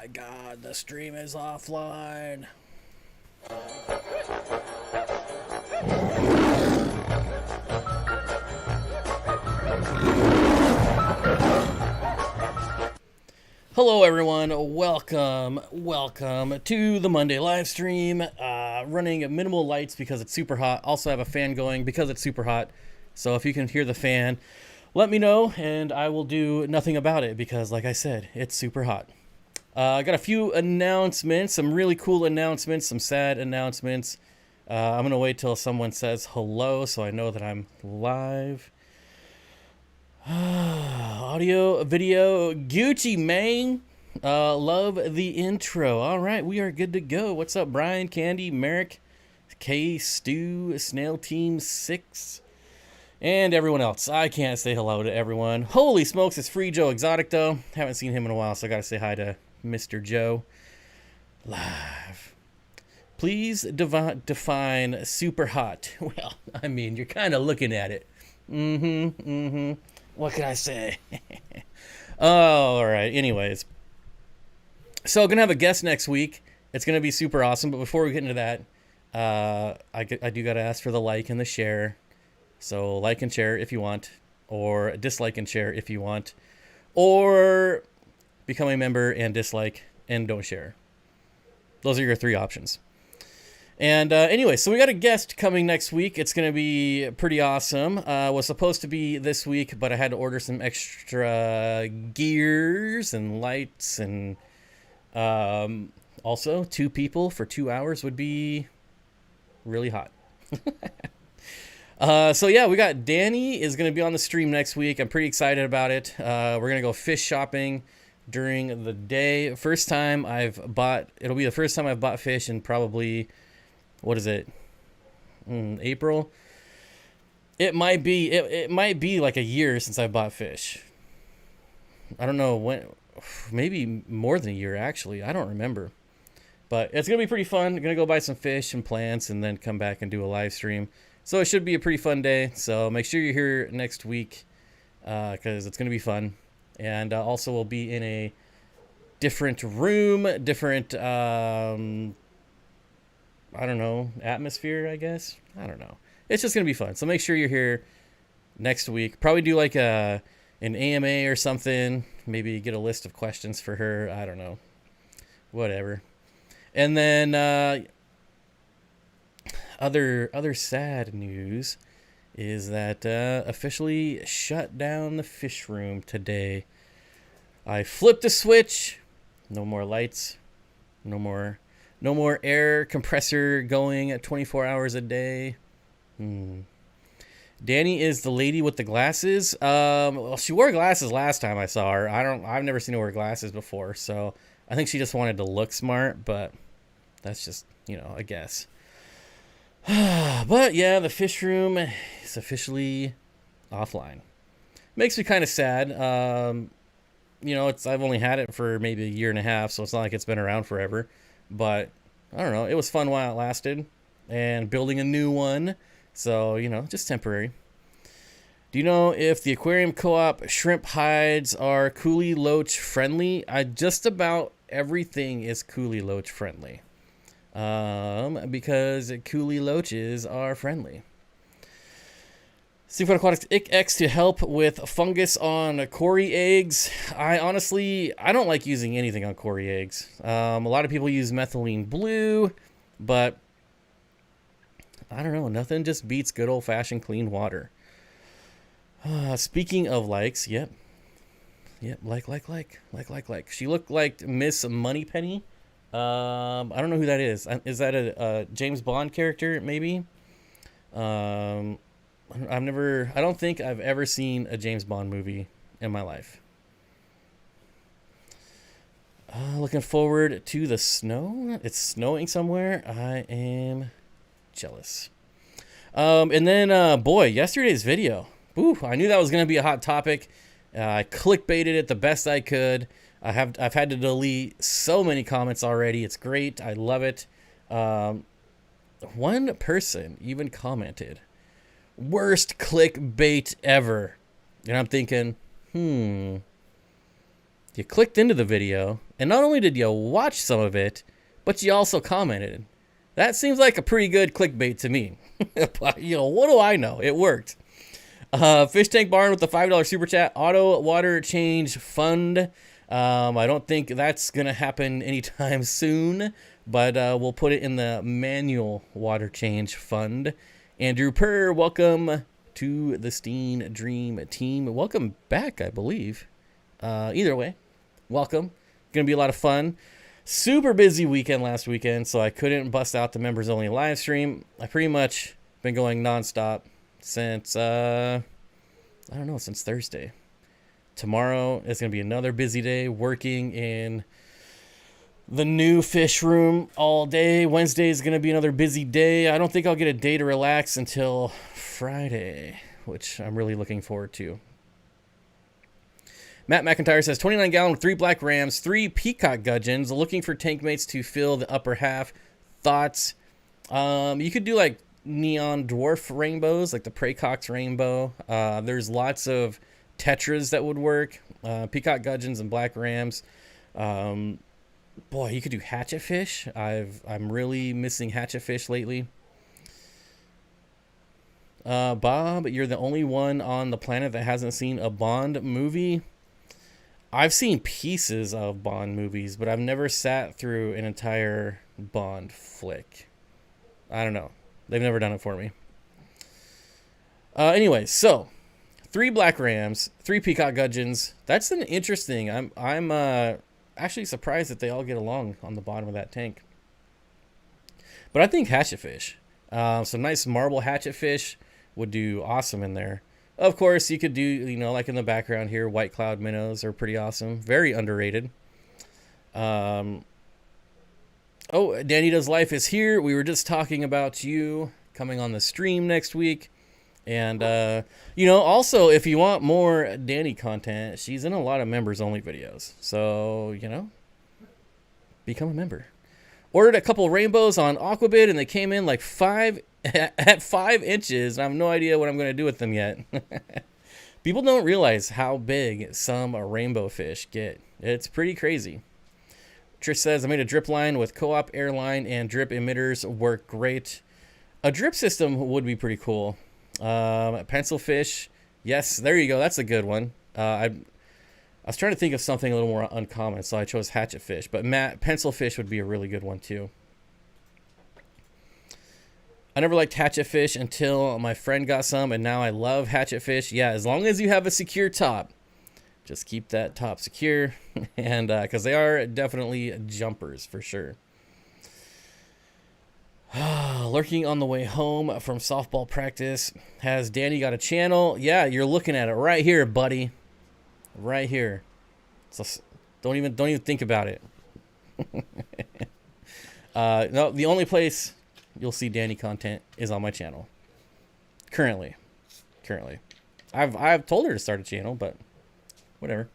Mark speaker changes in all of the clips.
Speaker 1: my god, the stream is offline. Hello everyone, welcome to the Monday live stream. Running minimal lights because it's super hot. Also have a fan going because it's super hot. So if you can hear the fan, let me know and I will do nothing about it because like I said, it's super hot. I got a few announcements, some really cool announcements, some sad announcements. I'm going to wait till someone says hello so I know that I'm live. Audio, video, Gucci Mane. Love the intro. All right, we are good to go. What's up, Brian, Candy, Merrick, K, Stu, Snail Team 6, and everyone else. I can't say hello to everyone. Holy smokes, it's Free Joe Exotic, though. Haven't seen him in a while, so I got to say hi to Mr. Joe. Live. Please define super hot. Well, I mean, you're kind of looking at it. What can I say? All right. Anyways. So, going to have a guest next week. It's going to be super awesome. But before we get into that, I do got to ask for the like and the share. So, like and share if you want. Or dislike and share if you want. Or become a member and dislike and don't share. Those are your three options. And anyway, so we got a guest coming next week. It's going to be pretty awesome. Was supposed to be this week, but I had to order some extra gears and lights. And also, 2 people for 2 hours would be really hot. So yeah, we got Danny is going to be on the stream next week. I'm pretty excited about it. We're going to go fish shopping during the day. It'll be the first time I've bought fish in probably... What is it? April? It might be like a year since I bought fish. I don't know when. Maybe more than a year, actually. I don't remember. But it's going to be pretty fun. I'm going to go buy some fish and plants and then come back and do a live stream. So it should be a pretty fun day. So make sure you're here next week because it's going to be fun. And also we'll be in a different room, different... I don't know, atmosphere, I guess. I don't know. It's just going to be fun. So make sure you're here next week. Probably do like an AMA or something. Maybe get a list of questions for her. I don't know. Whatever. And then other sad news is that officially shut down the fish room today. I flipped a switch. No more lights. No more air compressor going at 24 hours a day. Danny is the lady with the glasses. Well, she wore glasses last time I saw her. I've never seen her wear glasses before, so I think she just wanted to look smart, but that's just, a guess. But yeah, the fish room is officially offline. Makes me kind of sad. I've only had it for maybe a year and a half, so it's not like it's been around forever. But, I don't know, it was fun while it lasted. And building a new one. So, just temporary. Do you know if the Aquarium Co-op shrimp hides are Coolie Loach friendly? Just about everything is Coolie Loach friendly. Because Coolie Loaches are friendly. Steenfott Aquatics X to help with fungus on Cory eggs. I don't like using anything on Cory eggs. A lot of people use methylene blue, but I don't know. Nothing just beats good old-fashioned clean water. Speaking of likes, yep. Like. She looked like Miss Moneypenny. I don't know who that is. Is that a James Bond character, maybe? I don't think I've ever seen a James Bond movie in my life. Looking forward to the snow. It's snowing somewhere. I am jealous. And then, yesterday's video. Ooh, I knew that was going to be a hot topic. I clickbaited it the best I could. I've had to delete so many comments already. It's great. I love it. One person even commented, worst clickbait ever. And I'm thinking, you clicked into the video And not only did you watch some of it, but you also commented. That seems like a pretty good clickbait to me. But, you know, what do I know? It worked. Fish Tank Barn with the $5 super chat. Auto water change fund. I don't think that's going to happen anytime soon, but we'll put it in the manual water change fund. Andrew Purr, welcome to the Steen Dream team. Welcome back, I believe. Either way, welcome. Going to be a lot of fun. Super busy weekend last weekend, so I couldn't bust out the members only live stream. I pretty much been going nonstop since, I don't know, since Thursday. Tomorrow is going to be another busy day working in the new fish room all day. Wednesday is going to be another busy day. I don't think I'll get a day to relax until Friday, which I'm really looking forward to. Matt McIntyre says 29 gallon with 3 black rams, 3 peacock gudgeons, looking for tank mates to fill the upper half. Thoughts? You could do like neon dwarf rainbows, like the Praecox rainbow. There's lots of tetras that would work. Peacock gudgeons and black rams. Boy, you could do hatchet fish. I'm really missing hatchet fish lately. Bob, you're the only one on the planet that hasn't seen a Bond movie. I've seen pieces of Bond movies, but I've never sat through an entire Bond flick. I don't know. They've never done it for me. Anyway, so 3 black rams, 3 peacock gudgeons. That's an interesting. I'm actually surprised that they all get along on the bottom of that tank. But I think hatchet fish. Some nice marble hatchet fish would do awesome in there. Of course, you could do, you know, like in the background here, white cloud minnows are pretty awesome. Very underrated. Oh, Danny Does Life is here. We were just talking about you coming on the stream next week. And, you know, also, if you want more Danny content, she's in a lot of members-only videos. So, you know, become a member. Ordered a couple rainbows on Aquabid, and they came in like 5 inches. I have no idea what I'm going to do with them yet. People don't realize how big some rainbow fish get. It's pretty crazy. Trish says, I made a drip line with co-op airline and drip emitters. Work great. A drip system would be pretty cool. Pencil fish. Yes, there you go. That's a good one. I was trying to think of something a little more uncommon, so I chose hatchet fish. But pencil fish would be a really good one, too. I never liked hatchet fish until my friend got some, and now I love hatchet fish. Yeah, as long as you have a secure top. Just keep that top secure, and because they are definitely jumpers, for sure. Lurking on the way home from softball practice. Has Danny got a channel? Yeah, you're looking at it right here, buddy. Right here. So don't even think about it. No, the only place you'll see Danny content is on my channel. Currently. I've told her to start a channel, but whatever.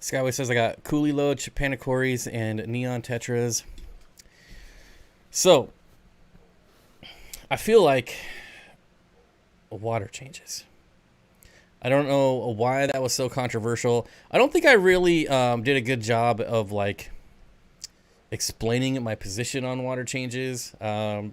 Speaker 1: Skyway says I got Coolie Loach, Panacories, and Neon Tetras. So, I feel like water changes. I don't know why that was so controversial. I don't think I really did a good job of like explaining my position on water changes. You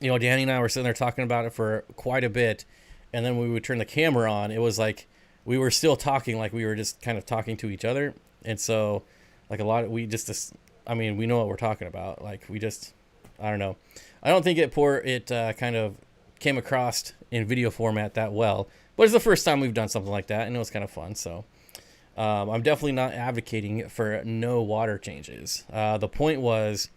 Speaker 1: know, Danny and I were sitting there talking about it for quite a bit, and then when we would turn the camera on, it was like we were still talking like we were just kind of talking to each other. And so like we know what we're talking about. Like I don't know. I don't think it kind of came across in video format that well, but it's the first time we've done something like that, and it was kind of fun. So I'm definitely not advocating for no water changes. The point was,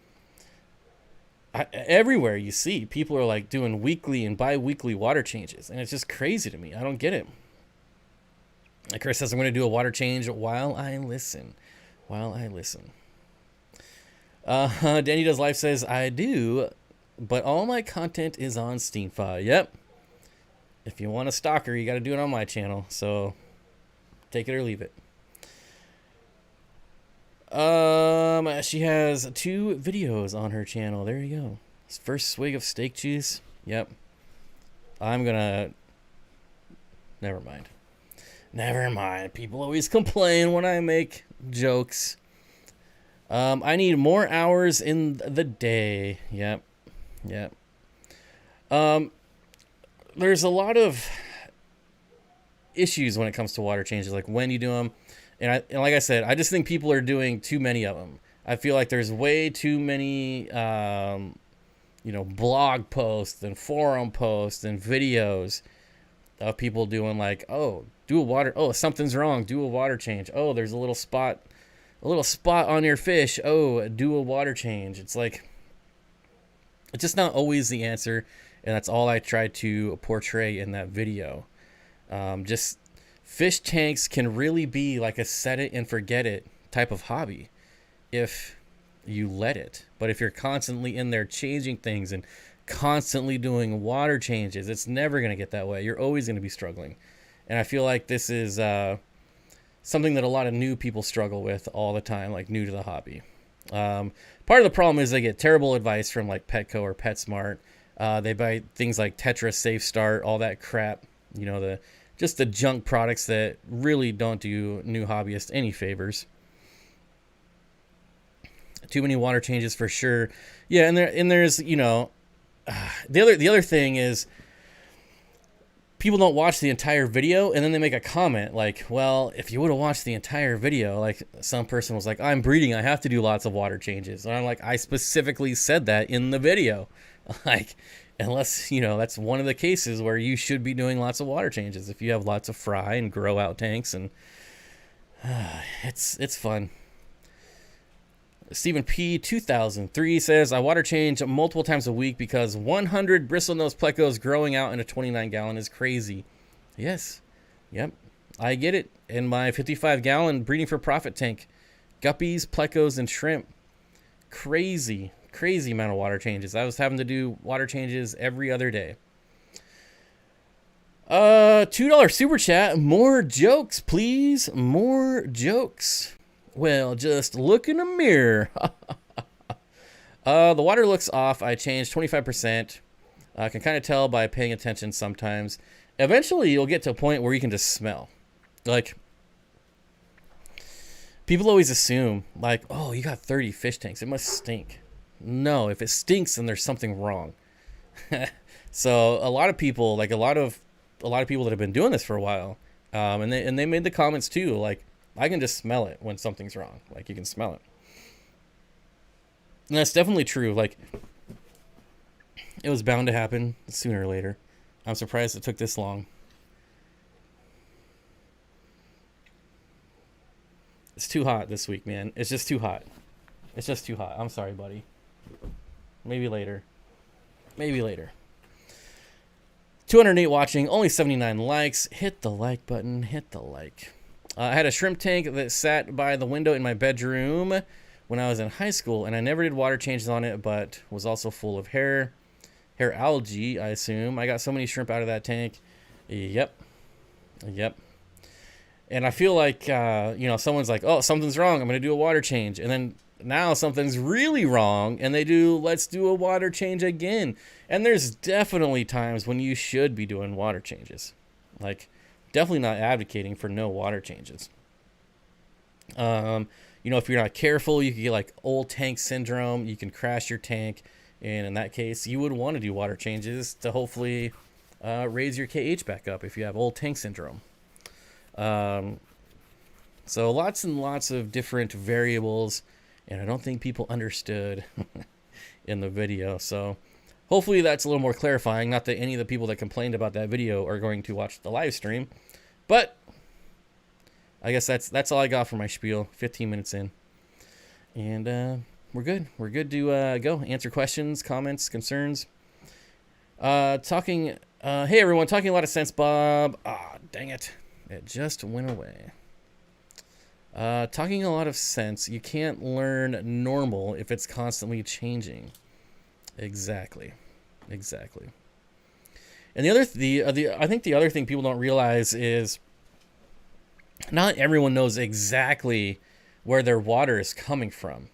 Speaker 1: everywhere you see, people are like doing weekly and bi-weekly water changes, and it's just crazy to me. I don't get it. Like Chris says, I'm going to do a water change while I listen. Danny Does Life says, I do, but all my content is on Steenfott. Yep. If you want a stalker, you got to do it on my channel. So take it or leave it. She has 2 videos on her channel. There you go. First swig of steak juice. Yep. I'm gonna Never mind. Never mind. People always complain when I make jokes. I need more hours in the day. Yep. There's a lot of issues when it comes to water changes, like when you do them. And like I said, I just think people are doing too many of them. I feel like there's way too many, blog posts and forum posts and videos of people doing like, something's wrong, do a water change. Oh, there's a little spot on your fish. Oh, do a water change. It's like, it's just not always the answer. And that's all I tried to portray in that video. Just fish tanks can really be like a set it and forget it type of hobby if you let it. But if you're constantly in there changing things and constantly doing water changes, it's never going to get that way. You're always going to be struggling. And I feel like this is something that a lot of new people struggle with all the time, like new to the hobby. Part of the problem is they get terrible advice from like Petco or PetSmart. They buy things like Tetra Safe Start, all that crap, the junk products that really don't do new hobbyists any favors. Too many water changes for sure. Yeah, and there's the other thing is people don't watch the entire video and then they make a comment like, well, if you would have watched the entire video, like some person was like, I'm breeding, I have to do lots of water changes. And I'm like, I specifically said that in the video. Like, unless, that's one of the cases where you should be doing lots of water changes if you have lots of fry and grow out tanks, and it's fun. Stephen P 2003 says, I water change multiple times a week because 100 bristlenose plecos growing out in a 29 gallon is crazy. Yes. Yep. I get it. In my 55 gallon breeding for profit tank, guppies, plecos, and shrimp. Crazy amount of water changes. I was having to do water changes every other day. $2 super chat. More jokes, please. More jokes. Well, just look in a mirror. The water looks off. I changed 25%. I can kind of tell by paying attention sometimes. Eventually, you'll get to a point where you can just smell. Like, people always assume, like, oh, you got 30 fish tanks. It must stink. No, if it stinks, then there's something wrong. So a lot of people, like a lot of people that have been doing this for a while, and they made the comments too, like, I can just smell it when something's wrong. Like, you can smell it. And that's definitely true. Like, it was bound to happen sooner or later. I'm surprised it took this long. It's too hot this week, man. It's just too hot. It's just too hot. I'm sorry, buddy. Maybe later. 208 watching, only 79 likes. Hit the like button. Hit the like. I had a shrimp tank that sat by the window in my bedroom when I was in high school, and I never did water changes on it, but was also full of hair algae, I assume. I got so many shrimp out of that tank. Yep. And I feel like, someone's like, oh, something's wrong, I'm going to do a water change. And then now something's really wrong, and let's do a water change again. And there's definitely times when you should be doing water changes. Like, definitely not advocating for no water changes. If you're not careful, you can get like old tank syndrome. You can crash your tank. And in that case, you would want to do water changes to hopefully raise your KH back up if you have old tank syndrome. So lots and lots of different variables. And I don't think people understood in the video. So hopefully that's a little more clarifying. Not that any of the people that complained about that video are going to watch the live stream. But I guess that's all I got for my spiel. 15 minutes in. And we're good. We're good to go. Answer questions, comments, concerns. Hey everyone, talking a lot of sense, Bob. Ah, dang it. It just went away. Talking a lot of sense. You can't learn normal if it's constantly changing. Exactly. And I think the other thing people don't realize is not everyone knows exactly where their water is coming from.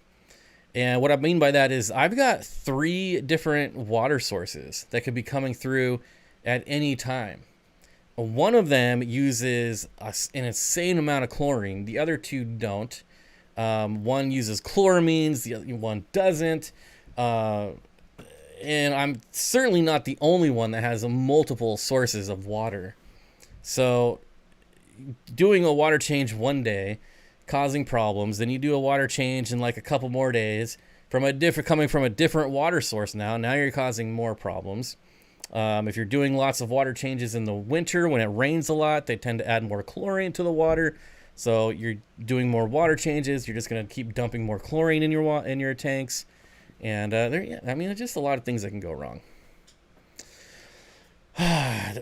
Speaker 1: And what I mean by that is I've got 3 different water sources that could be coming through at any time. One of them uses an insane amount of chlorine. The other two don't. One uses chloramines, the other one doesn't. And I'm certainly not the only one that has multiple sources of water. So doing a water change one day, causing problems, then you do a water change in like a couple more days coming from a different water source. Now you're causing more problems. If you're doing lots of water changes in the winter when it rains a lot, they tend to add more chlorine to the water. So you're doing more water changes. You're just going to keep dumping more chlorine in your tanks. And there's just a lot of things that can go wrong.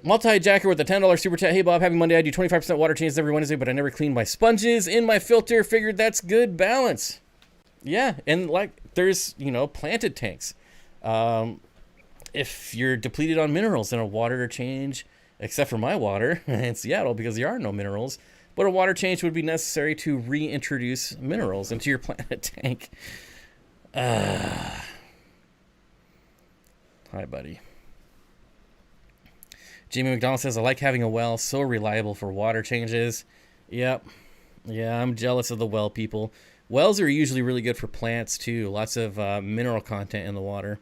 Speaker 1: Multi-jacker with a $10 super chat. Hey Bob, happy Monday. I do 25% water changes every Wednesday, but I never clean my sponges in my filter. Figured that's good balance. Yeah, and like there's planted tanks. If you're depleted on minerals, then a water change, except for my water in Seattle because there are no minerals, but a water change would be necessary to reintroduce minerals into your planted tank. Hi, buddy. Jamie McDonald says, I like having a well, so reliable for water changes. Yep. Yeah, I'm jealous of the well people. Wells are usually really good for plants, too. Lots of mineral content in the water.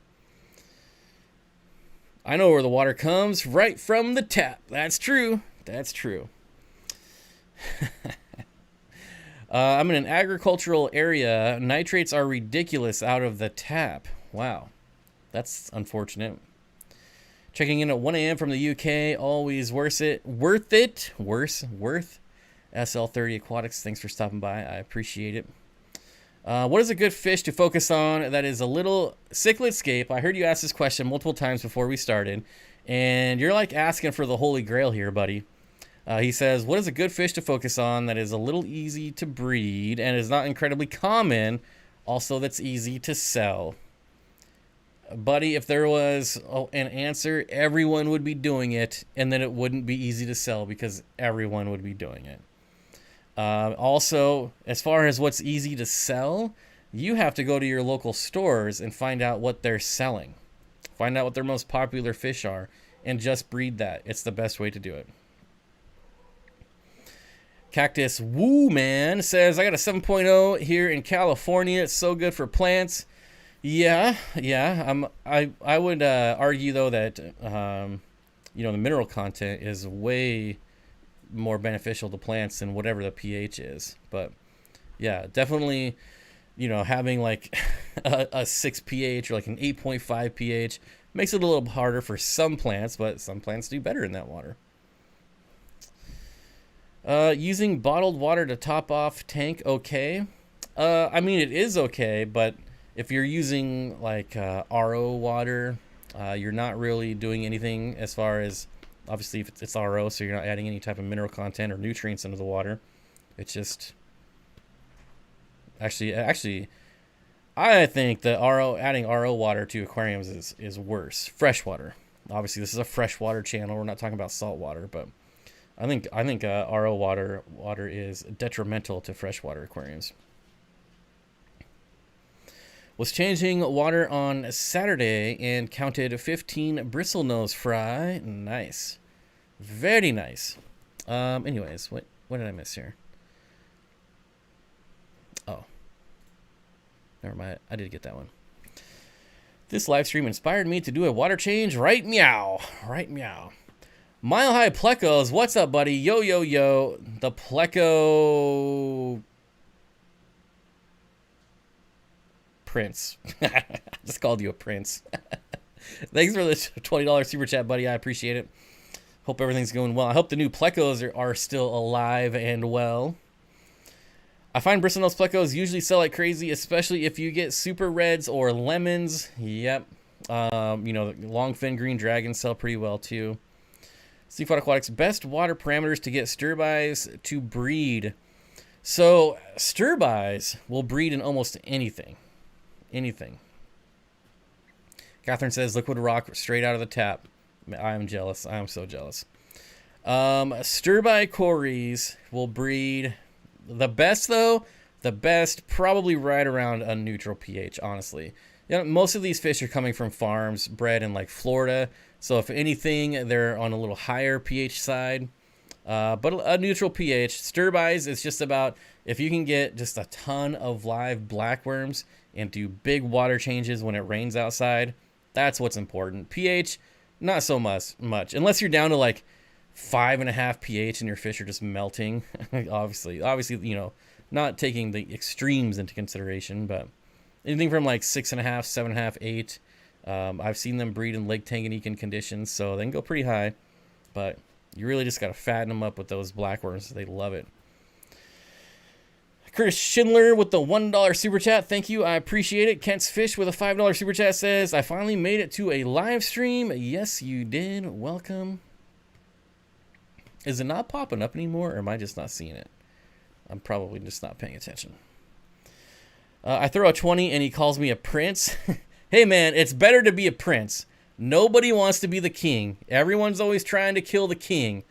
Speaker 1: I know where the water comes, right from the tap. That's true. That's true. I'm in an agricultural area. Nitrates are ridiculous out of the tap. Wow. That's unfortunate. Checking in at 1 a.m. from the UK. Always worth it. Worth. SL30 Aquatics. Thanks for stopping by. I appreciate it. What is a good fish to focus on that is a little cichlid scape? I heard you ask this question multiple times before we started, and you're like asking for the holy grail here, buddy. He says, what is a good fish to focus on that is a little easy to breed and is not incredibly common, also that's easy to sell? Buddy, if there was an answer, everyone would be doing it, and then it wouldn't be easy to sell because everyone would be doing it. Also, as far as what's easy to sell, you have to go to your local stores and find out what they're selling. Find out what their most popular fish are, and just breed that. It's the best way to do it. Cactus Woo Man says, I got a 7.0 here in California. It's so good for plants. Yeah. I would argue though that the mineral content is way more beneficial to plants than whatever the pH is. But yeah, definitely, having like a 6 pH or like an 8.5 pH makes it a little harder for some plants, but some plants do better in that water. Using bottled water to top off tank, okay. It is okay, but if you're using like RO water, you're not really doing anything as far as, obviously if it's RO, so you're not adding any type of mineral content or nutrients into the water. It's just, actually, I think that adding RO water to aquariums is worse. Freshwater. Obviously this is a freshwater channel. We're not talking about salt water, but I think RO water is detrimental to freshwater aquariums. Was changing water on Saturday and counted 15 bristlenose fry. Nice. Very nice. Anyways, what did I miss here? Oh. Never mind. I did get that one. This live stream inspired me to do a water change. Right meow. Right meow. Mile High Plecos, what's up, buddy? Yo. The Pleco Prince. I just called you a prince. Thanks for the $20 super chat, buddy. I appreciate it. Hope everything's going well. I hope the new Plecos are still alive and well. I find bristlenose Plecos usually sell like crazy, especially if you get super reds or lemons. Yep. The long fin green dragons sell pretty well too. Steenfott Aquatics, best water parameters to get sterbies to breed. So sterbies will breed in almost anything. Catherine says liquid rock straight out of the tap. I am jealous. I am so jealous. Sterbi cories will breed. The best probably right around a neutral pH, honestly. Yeah, most of these fish are coming from farms bred in like Florida. So if anything, they're on a little higher pH side. But a neutral pH. Stir-bys is just about if you can get just a ton of live blackworms and do big water changes when it rains outside. That's what's important. pH, not so much. Unless you're down to like 5.5 pH and your fish are just melting. obviously, you know, not taking the extremes into consideration, but anything from like 6.5, 7.5, 8. I've seen them breed in Lake Tanganyika conditions, so they can go pretty high. But you really just got to fatten them up with those blackworms. They love it. Curtis Schindler with the $1 super chat. Thank you. I appreciate it. Kent's Fish with a $5 super chat says, I finally made it to a live stream. Yes, you did. Welcome. Is it not popping up anymore, or am I just not seeing it? I'm probably just not paying attention. I throw a 20 and he calls me a prince. Hey, man, it's better to be a prince. Nobody wants to be the king. Everyone's always trying to kill the king.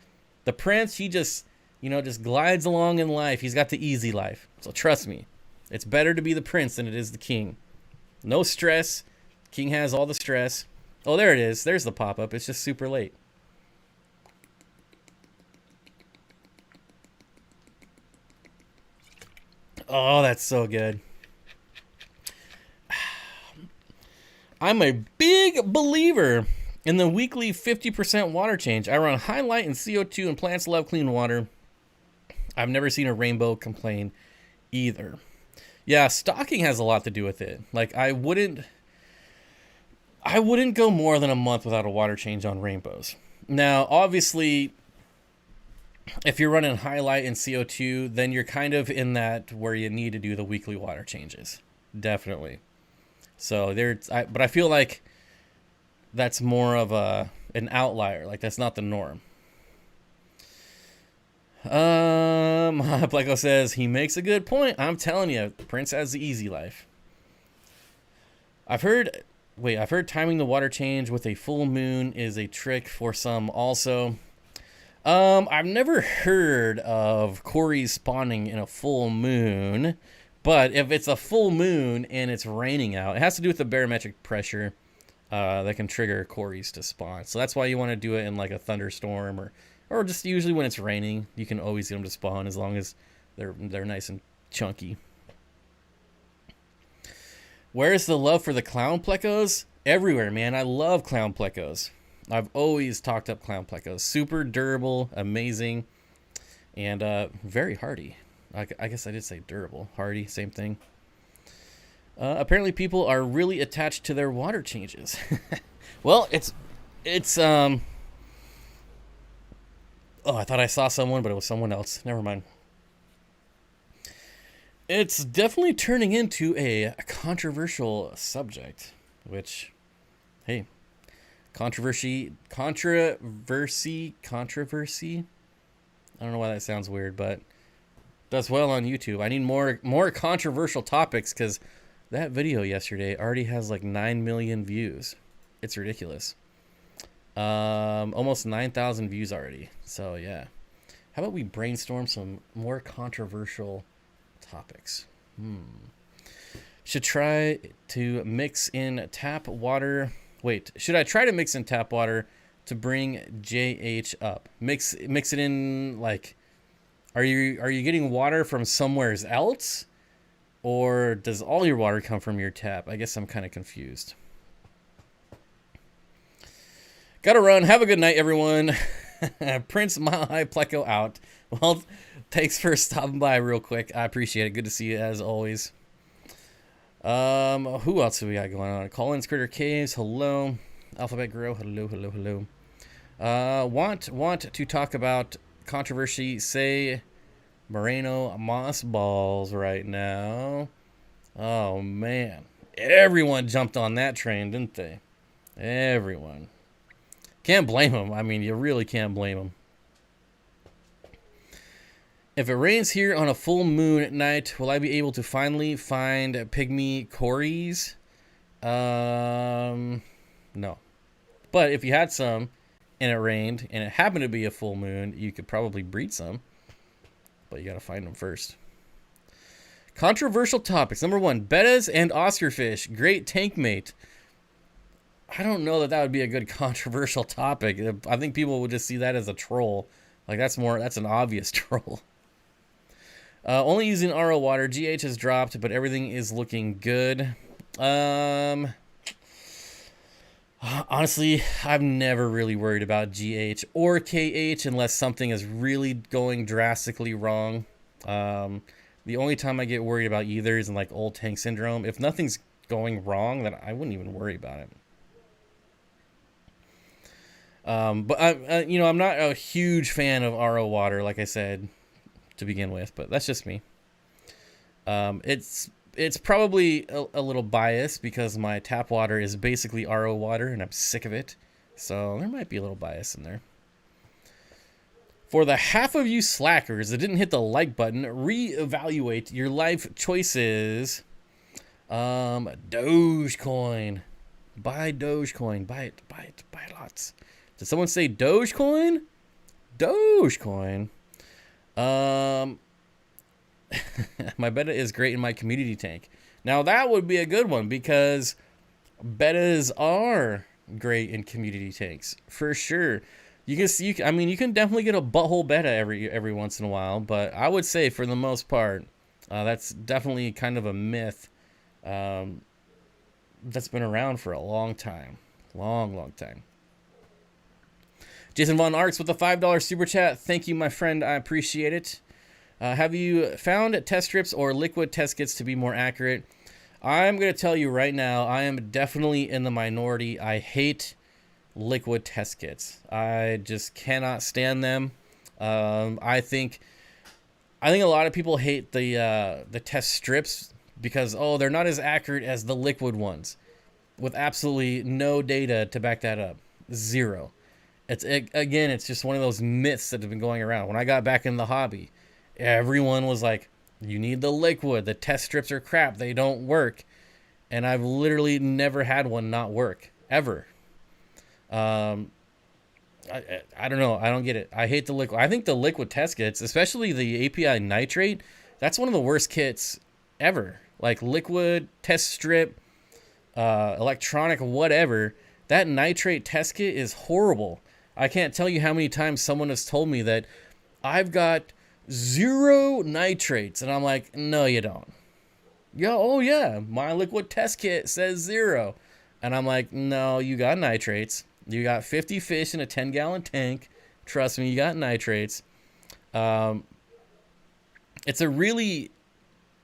Speaker 1: The prince, he just, you know, just glides along in life. He's got the easy life. So trust me, it's better to be the prince than it is the king. No stress. King has all the stress. Oh, there it is. There's the pop-up. It's just super late. Oh, that's so good. I'm a big believer in the weekly 50% water change. I run Highlight and CO2, and plants love clean water. I've never seen a rainbow complain either. Yeah, stocking has a lot to do with it. Like, I wouldn't go more than a month without a water change on rainbows. Now, obviously, if you're running Highlight and CO2, then you're kind of in that where you need to do the weekly water changes. Definitely. So but I feel like that's more of an outlier. Like, that's not the norm. Pleco says he makes a good point. I'm telling you, Prince has the easy life. I've heard timing the water change with a full moon is a trick for some also. I've never heard of Corys spawning in a full moon, but if it's a full moon and it's raining out, it has to do with the barometric pressure that can trigger Corys to spawn. So that's why you want to do it in like a thunderstorm or just usually when it's raining. You can always get them to spawn as long as they're nice and chunky. Where's the love for the clown plecos? Everywhere, man. I love clown plecos. I've always talked up clown plecos. Super durable, amazing, and very hardy. I guess I did say durable. Hardy, same thing. Apparently people are really attached to their water changes. Well, it's oh, I thought I saw someone, but it was someone else. Never mind. It's definitely turning into a controversial subject, which, hey, controversy. I don't know why that sounds weird, but does well on YouTube. I need more controversial topics because that video yesterday already has like 9 million views. It's ridiculous. Almost 9,000 views already. So yeah, how about we brainstorm some more controversial topics? Should try to mix in tap water. Wait, should I try to mix in tap water to bring JH up? Mix it in, like, are you getting water from somewhere else, or does all your water come from your tap? I guess I'm kind of confused. Gotta run. Have a good night, everyone. Prince Mile High Pleco out. Well, thanks for stopping by real quick. I appreciate it. Good to see you as always. Who else do we got going on? Collins Critter Caves, hello. Alphabet Grow, hello. Want to talk about controversy, say Moreno moss balls right now. Oh man, everyone jumped on that train, didn't they? Everyone. Can't blame them. I mean, you really can't blame them. If it rains here on a full moon at night, will I be able to finally find pygmy Corys? No. But if you had some and it rained and it happened to be a full moon, you could probably breed some. But you got to find them first. Controversial topics. Number 1, bettas and Oscarfish. Great tank mate. I don't know that would be a good controversial topic. I think people would just see that as a troll. Like, that's an obvious troll. Only using RO water. GH has dropped, but everything is looking good. Honestly, I've never really worried about GH or KH unless something is really going drastically wrong. The only time I get worried about either is in like old tank syndrome. If nothing's going wrong, then I wouldn't even worry about it. But I'm not a huge fan of RO water, like I said to begin with, but that's just me. It's probably a little biased because my tap water is basically RO water and I'm sick of it. So there might be a little bias in there. For the half of you slackers that didn't hit the like button, reevaluate your life choices. Dogecoin. Buy Dogecoin. Buy it lots. Did someone say Dogecoin? Dogecoin. My beta is great in my community tank. Now that would be a good one because betas are great in community tanks for sure. You can definitely get a butthole beta every once in a while, but I would say for the most part, that's definitely kind of a myth that's been around for a long time, long time. Jason Von Arks with the $5 super chat. Thank you, my friend. I appreciate it. Have you found test strips or liquid test kits to be more accurate? I'm going to tell you right now, I am definitely in the minority. I hate liquid test kits. I just cannot stand them. I think a lot of people hate the test strips because, they're not as accurate as the liquid ones with absolutely no data to back that up. Zero. It's just one of those myths that have been going around. When I got back in the hobby, everyone was like, you need the liquid. The test strips are crap. They don't work. And I've literally never had one not work, ever. I don't know. I don't get it. I hate the liquid. I think the liquid test kits, especially the API nitrate, that's one of the worst kits ever. Like liquid, test strip, electronic, whatever. That nitrate test kit is horrible. I can't tell you how many times someone has told me that I've got 0 nitrates. And I'm like, no, you don't. Yeah, my liquid test kit says 0. And I'm like, no, you got nitrates. You got 50 fish in a 10-gallon tank. Trust me, you got nitrates. It's a really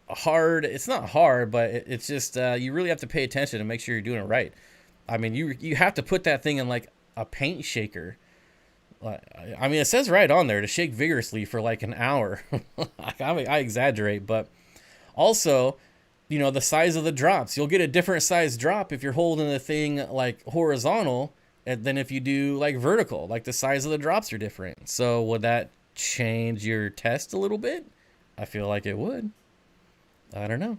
Speaker 1: hard, it's not hard, but it's just, you really have to pay attention and make sure you're doing it right. I mean, you have to put that thing in like a paint shaker. I mean, it says right on there to shake vigorously for like an hour. I exaggerate, but also, the size of the drops. You'll get a different size drop if you're holding the thing like horizontal than if you do like vertical. Like the size of the drops are different. So would that change your test a little bit? I feel like it would. I don't know.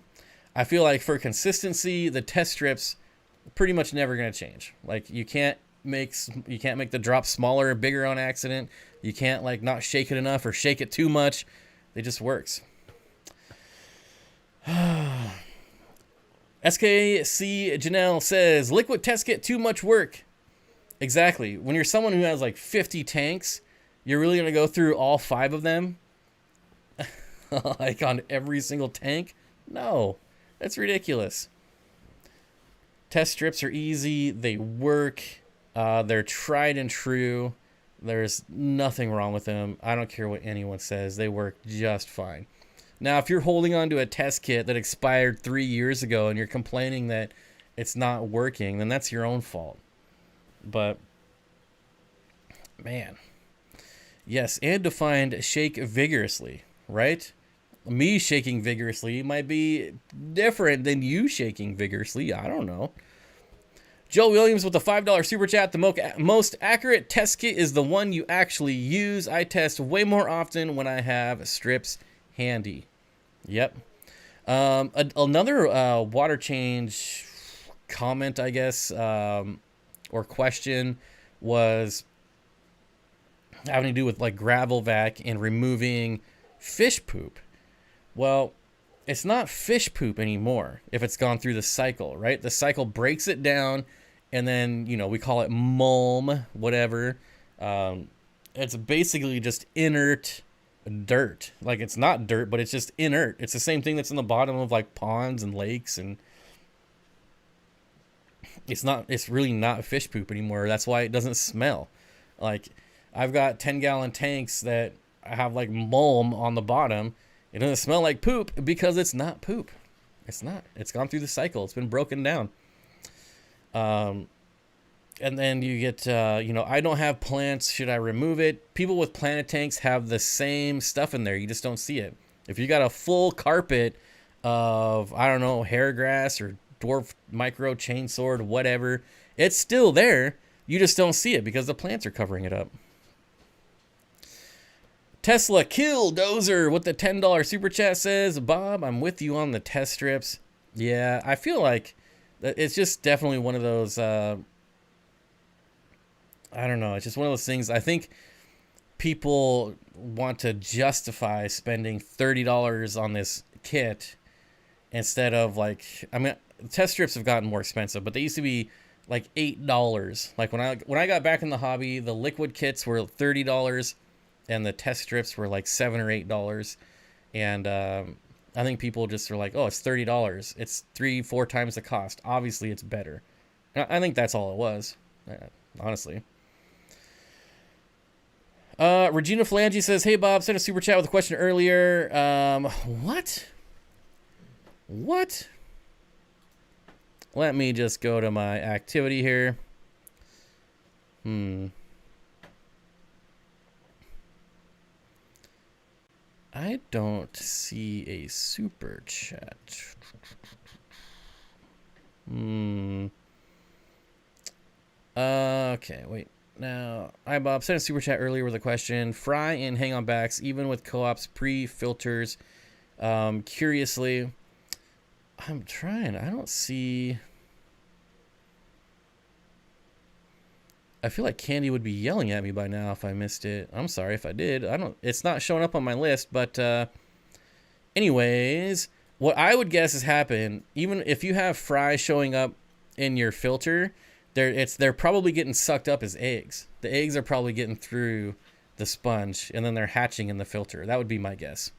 Speaker 1: I feel like for consistency, the test strips pretty much never going to change. Like you can't make the drop smaller or bigger on accident. You can't like not shake it enough or shake it too much. It just works. SKC Janelle says liquid test kit too much work. Exactly. When you're someone who has like 50 tanks, you're really going to go through all 5 of them like on every single tank? No. That's ridiculous. Test strips are easy. They work. They're tried and true. There's nothing wrong with them. I don't care what anyone says. They work just fine. Now, if you're holding on to a test kit that expired 3 years ago and you're complaining that it's not working, then that's your own fault. But, man. Yes, and defined shake vigorously, right? Me shaking vigorously might be different than you shaking vigorously. I don't know. Joe Williams with the $5 super chat. The most accurate test kit is the one you actually use. I test way more often when I have strips handy. Yep. Another water change comment, I guess, or question was having to do with like gravel vac and removing fish poop. Well, it's not fish poop anymore if it's gone through the cycle, right? The cycle breaks it down, and then, you know, we call it mulm, whatever. It's basically just inert dirt. Like, it's not dirt, but it's just inert. It's the same thing that's in the bottom of like ponds and lakes, and it's really not fish poop anymore. That's why it doesn't smell. Like, I've got 10-gallon tanks that have like mulm on the bottom. It doesn't smell like poop because it's not poop. It's not. It's gone through the cycle. It's been broken down. And then you get, you know, I don't have plants. Should I remove it? People with planted tanks have the same stuff in there. You just don't see it. If you got a full carpet of, I don't know, hair grass or dwarf micro chainsword, whatever, it's still there. You just don't see it because the plants are covering it up. Tesla Killdozer with the $10 super chat says, Bob, I'm with you on the test strips. Yeah, I feel like it's just definitely one of those, I don't know, it's just one of those things. I think people want to justify spending $30 on this kit instead of, like, I mean, test strips have gotten more expensive, but they used to be like $8. Like when I got back in the hobby, the liquid kits were $30 and the test strips were like $7 or $8. And I think people just are like, oh, it's $30. It's 3-4 times the cost. Obviously, it's better. I think that's all it was, honestly. Regina Flange says, hey, Bob, sent a super chat with a question earlier. What? What? Let me just go to my activity here. I don't see a super chat. Okay, wait. Now, hi, Bob. Sent a super chat earlier with a question. Fry and hang on backs, even with co-ops, pre-filters. Curiously, I'm trying. I don't see. I feel like Candy would be yelling at me by now if I missed it. I'm sorry if I did. It's not showing up on my list, but anyways, what I would guess has happened, even if you have fry showing up in your filter, they're probably getting sucked up as eggs. The eggs are probably getting through the sponge and then they're hatching in the filter. That would be my guess.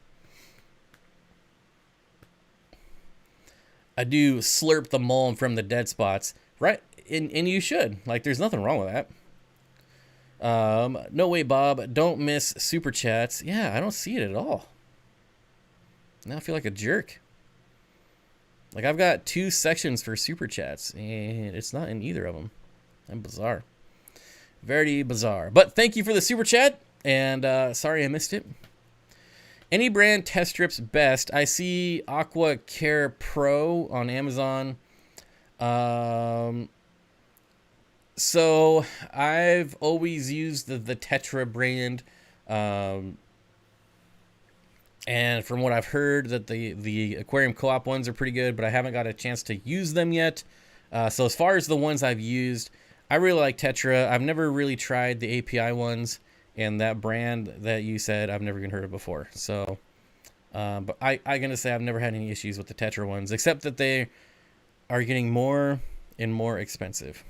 Speaker 1: I do slurp the mulm from the dead spots, right? And you should. Like, there's nothing wrong with that. No way, Bob. Don't miss super chats. Yeah, I don't see it at all. Now I feel like a jerk. Like, I've got 2 sections for super chats, and it's not in either of them. I'm bizarre. Very bizarre. But thank you for the super chat, and sorry I missed it. Any brand test strips best? I see Aqua Care Pro on Amazon. So I've always used the Tetra brand, and from what I've heard, that the Aquarium co-op ones are pretty good, but I haven't got a chance to use them yet. So as far as the ones I've used, I really like Tetra. I've never really tried the API ones, and that brand that you said I've never even heard of before. So, but I'm gonna say I've never had any issues with the Tetra ones, except that they are getting more and more expensive.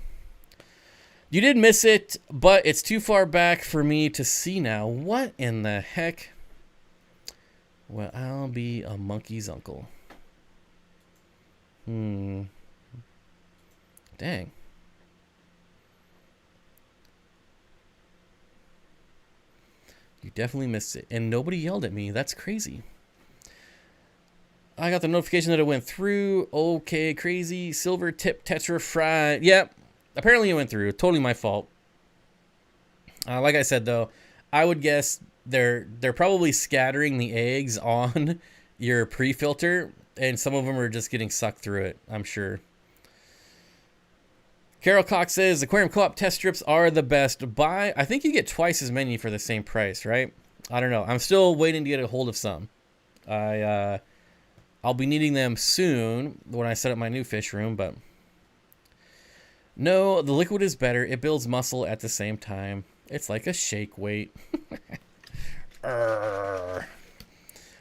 Speaker 1: You did miss it, but it's too far back for me to see now. What in the heck? Well, I'll be a monkey's uncle. Dang. You definitely missed it. And nobody yelled at me. That's crazy. I got the notification that it went through. Okay, crazy. Silver tip Tetra fry. Yep. Apparently it went through. Totally my fault. Like I said, though, I would guess they're probably scattering the eggs on your pre-filter, and some of them are just getting sucked through it, I'm sure. Carol Cox says, Aquarium Co-op test strips are the best. Buy, I think you get twice as many for the same price, right? I don't know. I'm still waiting to get a hold of some. I'll be needing them soon when I set up my new fish room, but... No, the liquid is better. It builds muscle at the same time. It's like a shake weight.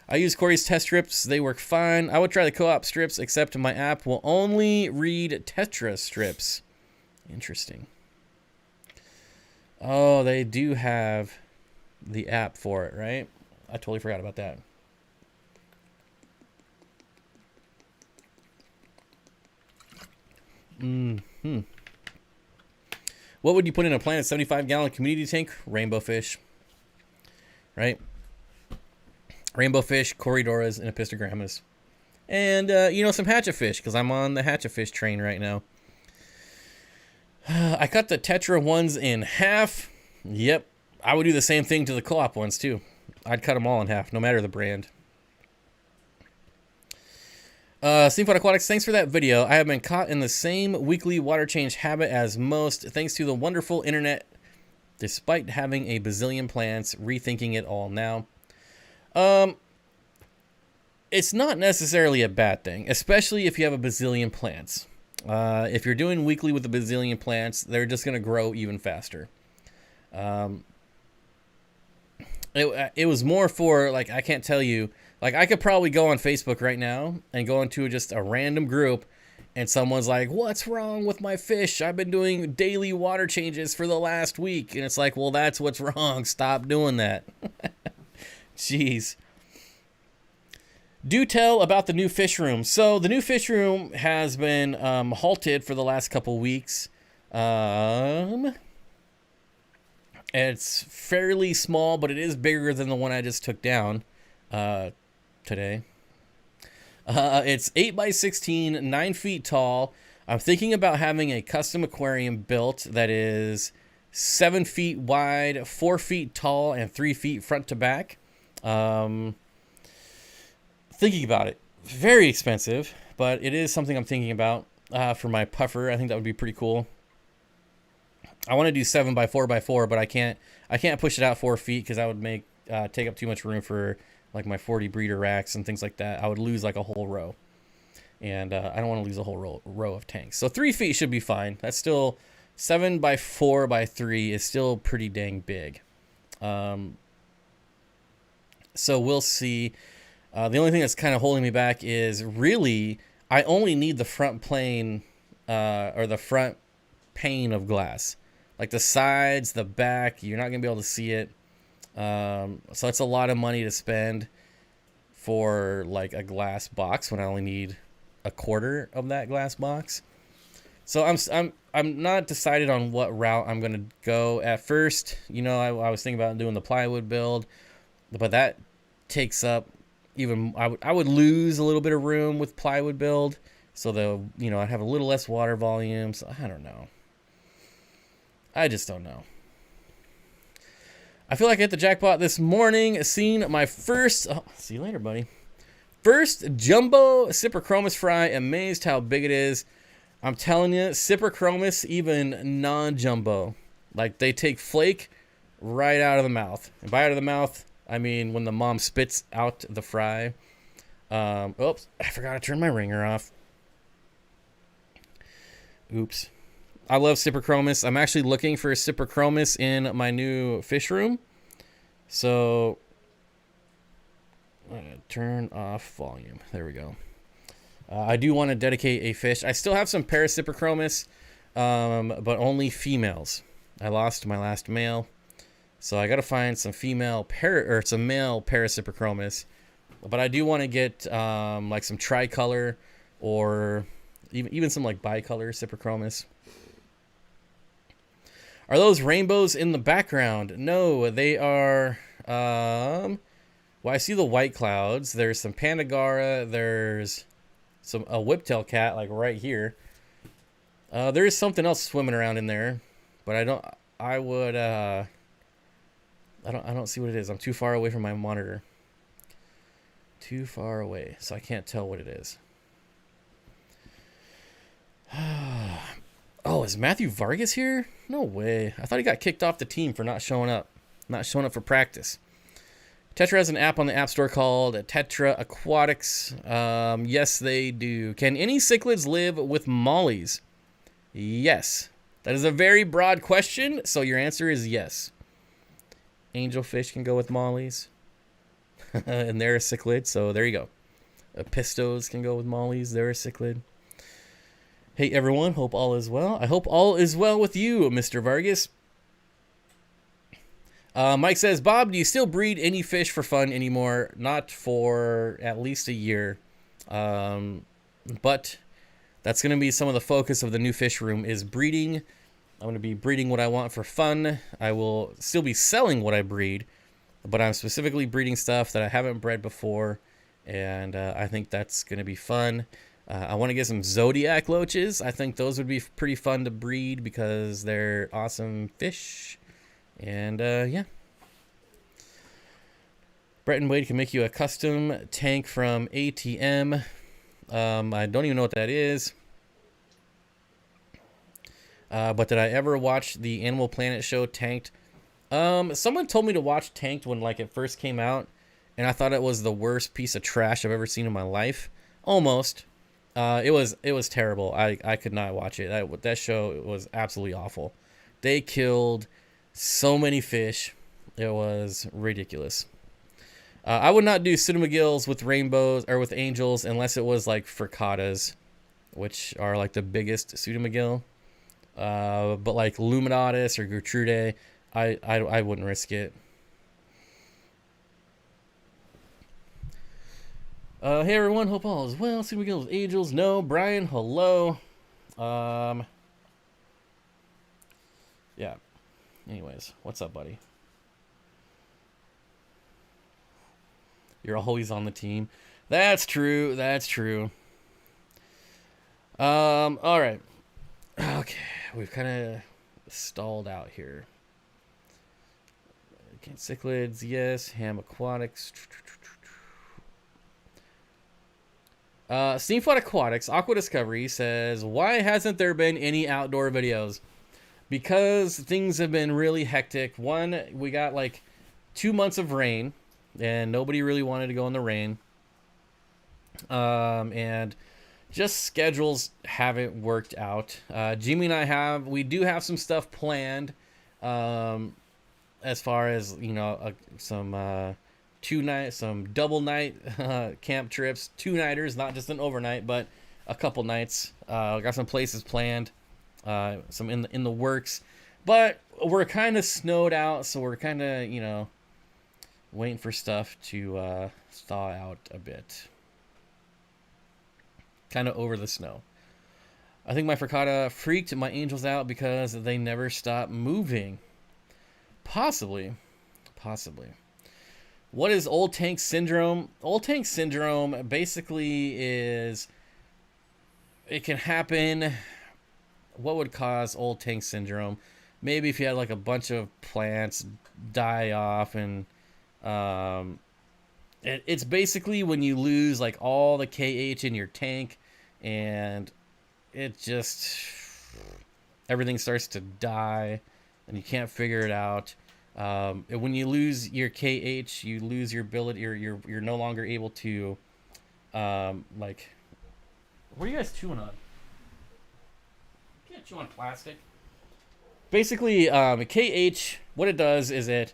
Speaker 1: I use Corey's test strips. They work fine. I would try the co-op strips, except my app will only read Tetra strips. Interesting. Oh, they do have the app for it, right? I totally forgot about that. What would you put in a Planet 75-gallon community tank? Rainbow fish. Right? Rainbow fish, Corydoras, and Epistogrammas. And, some hatchetfish, because I'm on the hatchetfish train right now. I cut the Tetra ones in half. Yep. I would do the same thing to the co-op ones, too. I'd cut them all in half, no matter the brand. Steenfott Aquatics, thanks for that video. I have been caught in the same weekly water change habit as most, thanks to the wonderful internet, despite having a bazillion plants, rethinking it all now. It's not necessarily a bad thing, especially if you have a bazillion plants. If you're doing weekly with a bazillion plants, they're just going to grow even faster. It was more for, like, I can't tell you, like, I could probably go on Facebook right now and go into just a random group and someone's like, what's wrong with my fish? I've been doing daily water changes for the last week. And it's like, well, that's what's wrong. Stop doing that. Jeez. Do tell about the new fish room. So the new fish room has been halted for the last couple weeks. It's fairly small, but it is bigger than the one I just took down today. It's 8 by 16, 9 feet tall. I'm thinking about having a custom aquarium built that is 7 feet wide, 4 feet tall, and 3 feet front to back. Thinking about it. Very expensive, but it is something I'm thinking about for my puffer. I think that would be pretty cool. I want to do 7 by 4 by 4, but I can't push it out 4 feet because that would take up too much room for like my 40 breeder racks and things like that. I would lose like a whole row, and I don't want to lose a whole row of tanks. So 3 feet should be fine. That's still 7 by 4 by 3 is still pretty dang big. So we'll see. The only thing that's kind of holding me back is really I only need the front plane or the front pane of glass. Like the sides, the back, you're not going to be able to see it. So it's a lot of money to spend for like a glass box when I only need a quarter of that glass box. So I'm not decided on what route I'm going to go. At first, I was thinking about doing the plywood build, but that takes up I would lose a little bit of room with plywood build. So I'd have a little less water volume. So I don't know. I just don't know. I feel like I hit the jackpot this morning. Seen my first... Oh, see you later, buddy. First jumbo Cyprichromis fry. Amazed how big it is. I'm telling you, Cyprichromis, even non-jumbo. Like, they take flake right out of the mouth. And by out of the mouth, I mean when the mom spits out the fry. Oops, I forgot to turn my ringer off. Oops. I love Cyprichromis. I'm actually looking for Cyprichromis in my new fish room. So, I'm going to turn off volume. There we go. I do want to dedicate a fish. I still have some Paracyprichromis, but only females. I lost my last male. So I got to find some male Paracyprichromis. But I do want to get like some tricolor or even some like bicolor Cyprichromis. Are those rainbows in the background? No, they are... well, I see the white clouds. There's some Pandagara. There's a whiptail cat, like right here. There is something else swimming around in there, but I don't see what it is. I'm too far away from my monitor. Too far away, so I can't tell what it is. Oh, is Matthew Vargas here? No way. I thought he got kicked off the team for not showing up for practice. Tetra has an app on the App Store called Tetra Aquatics. Yes, they do. Can any cichlids live with mollies? Yes. That is a very broad question, so your answer is yes. Angelfish can go with mollies. and they're a cichlid, so there you go. Pistos can go with mollies, they're a cichlid. Hey everyone, hope all is well. I hope all is well with you, Mr. Vargas. Mike says, Bob, do you still breed any fish for fun anymore? Not for at least a year. But that's going to be some of the focus of the new fish room is breeding. I'm going to be breeding what I want for fun. I will still be selling what I breed, but I'm specifically breeding stuff that I haven't bred before, and I think that's going to be fun. I want to get some Zodiac loaches. I think those would be pretty fun to breed because they're awesome fish. And yeah. Brett and Wade can make you a custom tank from ATM. I don't even know what that is. But did I ever watch the Animal Planet show Tanked? Someone told me to watch Tanked when like it first came out, and I thought it was the worst piece of trash I've ever seen in my life. Almost. It was terrible. I could not watch it. That show was absolutely awful. They killed so many fish. It was ridiculous. I would not do pseudomagills with rainbows or with angels unless it was like fricatas, which are like the biggest pseudomagill. But like Luminatus or Gertrude, I wouldn't risk it. Hey everyone, hope all is well. Pseudomagills, angels, no. Brian, hello. Yeah. Anyways, what's up, buddy? You're always on the team. That's true. That's true. All right. Okay, we've kind of stalled out here. Okay, cichlids, yes. Ham Aquatics. Steenfott Aquatics, Aqua Discovery says, why hasn't there been any outdoor videos? Because things have been really hectic. One, we got like 2 months of rain, and nobody really wanted to go in the rain. And just schedules haven't worked out. Jimmy and we do have some stuff planned, as far as, you know, some double night camp trips, 2-nighters, not just an overnight, but a couple nights. Got some places planned, some in the works, but we're kind of snowed out, so we're kind of, you know, waiting for stuff to thaw out a bit. Kind of over the snow. I think my fricata freaked my angels out because they never stop moving. Possibly. What is old tank syndrome? Old tank syndrome basically is, it can happen. What would cause old tank syndrome? Maybe if you had like a bunch of plants die off, and it's basically when you lose like all the KH in your tank, and it just, everything starts to die and you can't figure it out. When you lose your KH, you lose your ability, you're no longer able to, like, what are you guys chewing on? You can't chew on plastic. Basically, KH, what it does is it,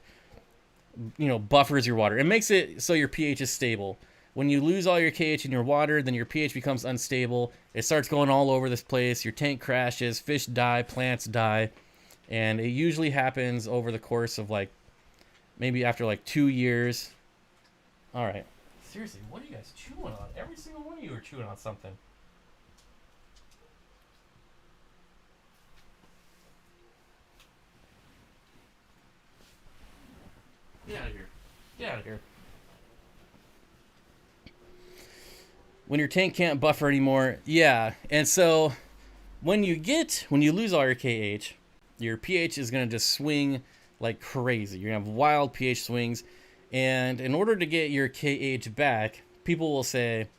Speaker 1: you know, buffers your water. It makes it so your pH is stable. When you lose all your KH in your water, then your pH becomes unstable. It starts going all over this place. Your tank crashes, fish die, plants die. And it usually happens over the course of like, maybe after like 2 years. All right. Seriously, what are you guys chewing on? Every single one of you are chewing on something. Get out of here. Get out of here. When your tank can't buffer anymore, yeah. And so when you lose all your KH, your pH is going to just swing like crazy. You're going to have wild pH swings. And in order to get your KH back, people will say,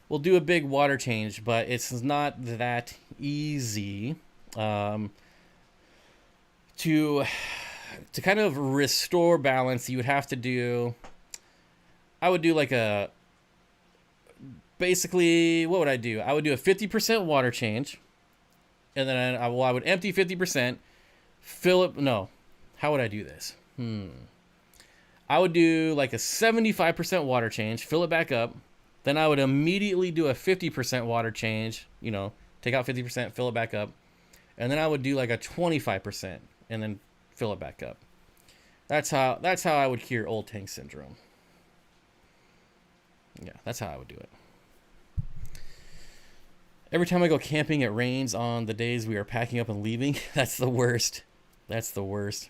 Speaker 1: we'll do a big water change, but it's not that easy to kind of restore balance. You would have to do, I would do like basically, what would I do? I would do a 50% water change, and then I would empty 50%, fill it. No, how would I do this? I would do like a 75% water change, fill it back up. Then I would immediately do a 50% water change, you know, take out 50%, fill it back up. And then I would do like a 25% and then fill it back up. That's how I would cure old tank syndrome. Yeah, that's how I would do it. Every time I go camping, it rains on the days we are packing up and leaving. That's the worst. That's the worst.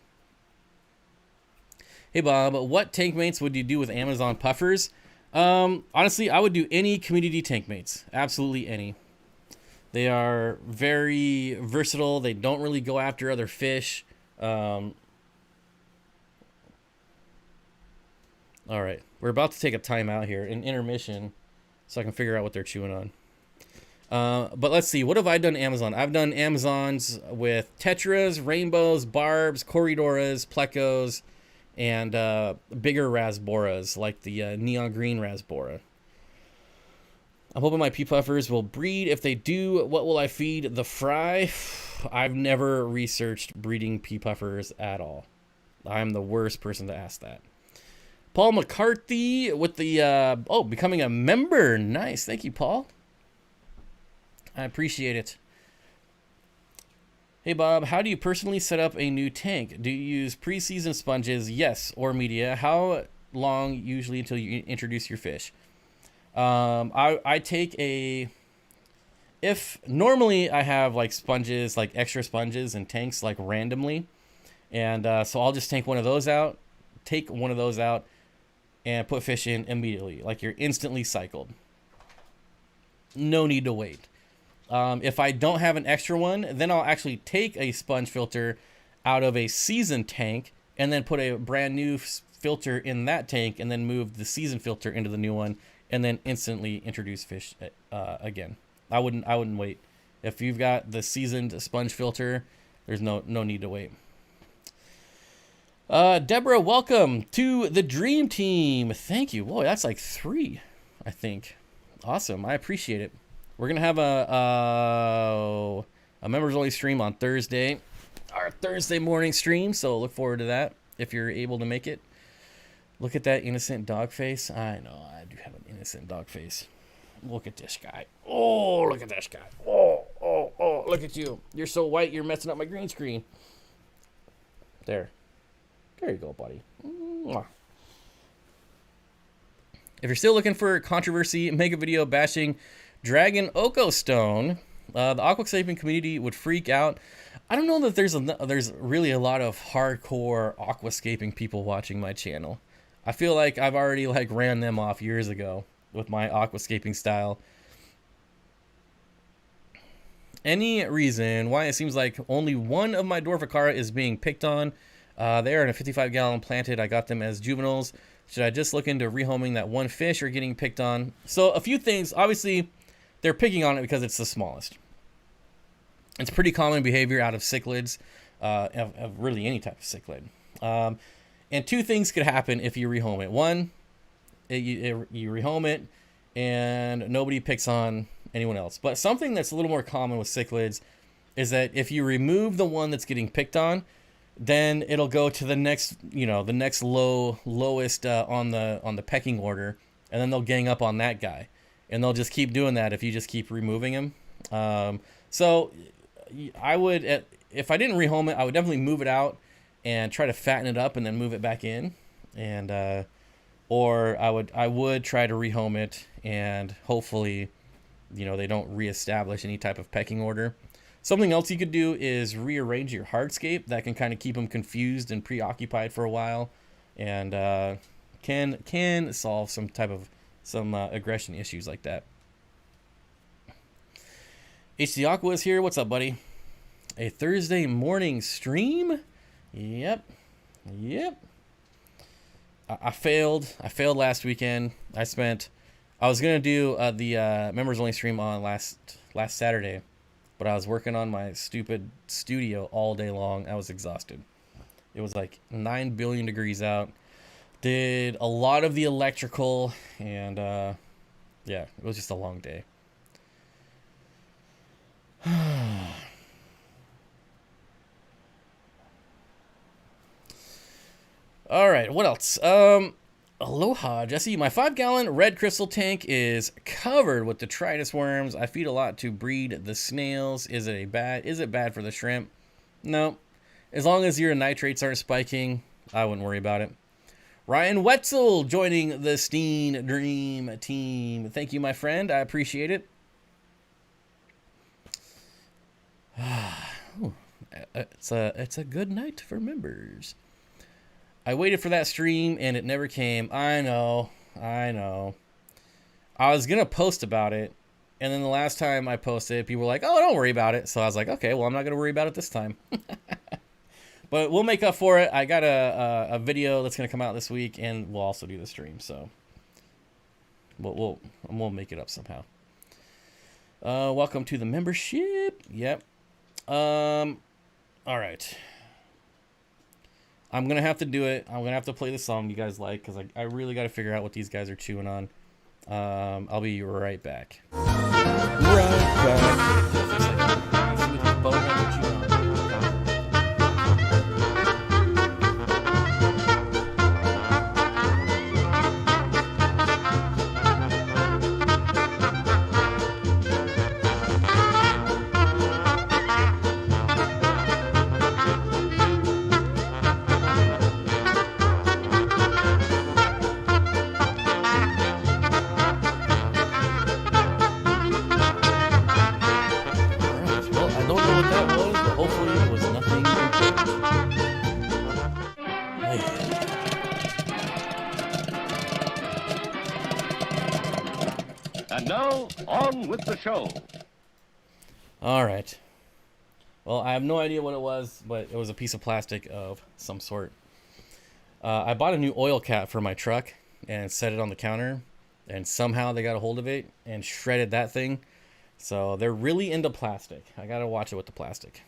Speaker 1: Hey, Bob, what tank mates would you do with Amazon puffers? Honestly, I would do any community tank mates. Absolutely any. They are very versatile. They don't really go after other fish. All right. We're about to take a time out here, an intermission, so I can figure out what they're chewing on. But let's see. What have I done Amazon? I've done Amazons with tetras, rainbows, barbs, corridoras, plecos, and bigger rasboras, like the neon green rasbora. I'm hoping my pea puffers will breed. If they do, what will I feed the fry? I've never researched breeding pea puffers at all. I'm the worst person to ask that. Paul McCarthy with the, becoming a member. Nice. Thank you, Paul. I appreciate it. Hey, Bob, how do you personally set up a new tank? Do you use pre-season sponges? Yes. Or media? How long usually until you introduce your fish? I take if normally I have like sponges, like extra sponges and tanks like randomly. And so I'll just take one of those out and put fish in immediately. Like you're instantly cycled. No need to wait. If I don't have an extra one, then I'll actually take a sponge filter out of a seasoned tank and then put a brand new filter in that tank and then move the seasoned filter into the new one and then instantly introduce fish again. I wouldn't wait. If you've got the seasoned sponge filter, there's no need to wait. Deborah, welcome to the Dream Team. Thank you. Whoa, that's like 3, I think. Awesome. I appreciate it. We're going to have a members only stream on Thursday, our Thursday morning stream. So look forward to that if you're able to make it. Look at that innocent dog face. I know I do have an innocent dog face. Look at this guy. Oh, look at this guy. Oh, look at you. You're so white, you're messing up my green screen. There you go, buddy. Mwah. If you're still looking for controversy, make a video bashing Dragon Oko Stone. The aquascaping community would freak out. I don't know that there's really a lot of hardcore aquascaping people watching my channel. I feel like I've already ran them off years ago with my aquascaping style. Any reason why it seems like only one of my Dwarfacara is being picked on? They are in a 55-gallon planted. I got them as juveniles. Should I just look into rehoming that one fish or getting picked on? So a few things. Obviously, they're picking on it because it's the smallest. It's pretty common behavior out of cichlids, of really any type of cichlid. And 2 things could happen if you rehome it. One, you rehome it and nobody picks on anyone else. But something that's a little more common with cichlids is that if you remove the one that's getting picked on, then it'll go to the next, the next lowest on the pecking order, and then they'll gang up on that guy, and they'll just keep doing that if you just keep removing him. So I would, if I didn't rehome it, I would definitely move it out and try to fatten it up and then move it back in, and or I would try to rehome it and hopefully, they don't reestablish any type of pecking order. Something else you could do is rearrange your hardscape. That can kind of keep them confused and preoccupied for a while, and can solve some aggression issues like that. HC Aqua is here. What's up, buddy? A Thursday morning stream? Yep. I failed last weekend. I was gonna do the members only stream on last Saturday, but I was working on my stupid studio all day long. I was exhausted. It was like 9 billion degrees out. Did a lot of the electrical, and yeah, it was just a long day. All right, what else? Aloha, Jesse. My 5-gallon red crystal tank is covered with detritus worms. I feed a lot to breed the snails. Is it bad for the shrimp? No. As long as your nitrates aren't spiking, I wouldn't worry about it. Ryan Wetzel joining the Steen Dream team. Thank you, my friend. I appreciate it. It's a good night for members. I waited for that stream and it never came. I know. I was gonna post about it, and then the last time I posted, people were like, "Oh, don't worry about it." So I was like, "Okay, well, I'm not gonna worry about it this time." But we'll make up for it. I got a video that's gonna come out this week, and we'll also do the stream. So we'll make it up somehow. Welcome to the membership. Yep. All right. I'm gonna have to do it. I'm gonna have to play the song you guys like, because I really got to figure out what these guys are chewing on. I'll be right back.
Speaker 2: And now, on with the show.
Speaker 1: All right. Well, I have no idea what it was, but it was a piece of plastic of some sort. I bought a new oil cap for my truck and set it on the counter, and somehow they got a hold of it and shredded that thing. So they're really into plastic. I gotta watch it with the plastic.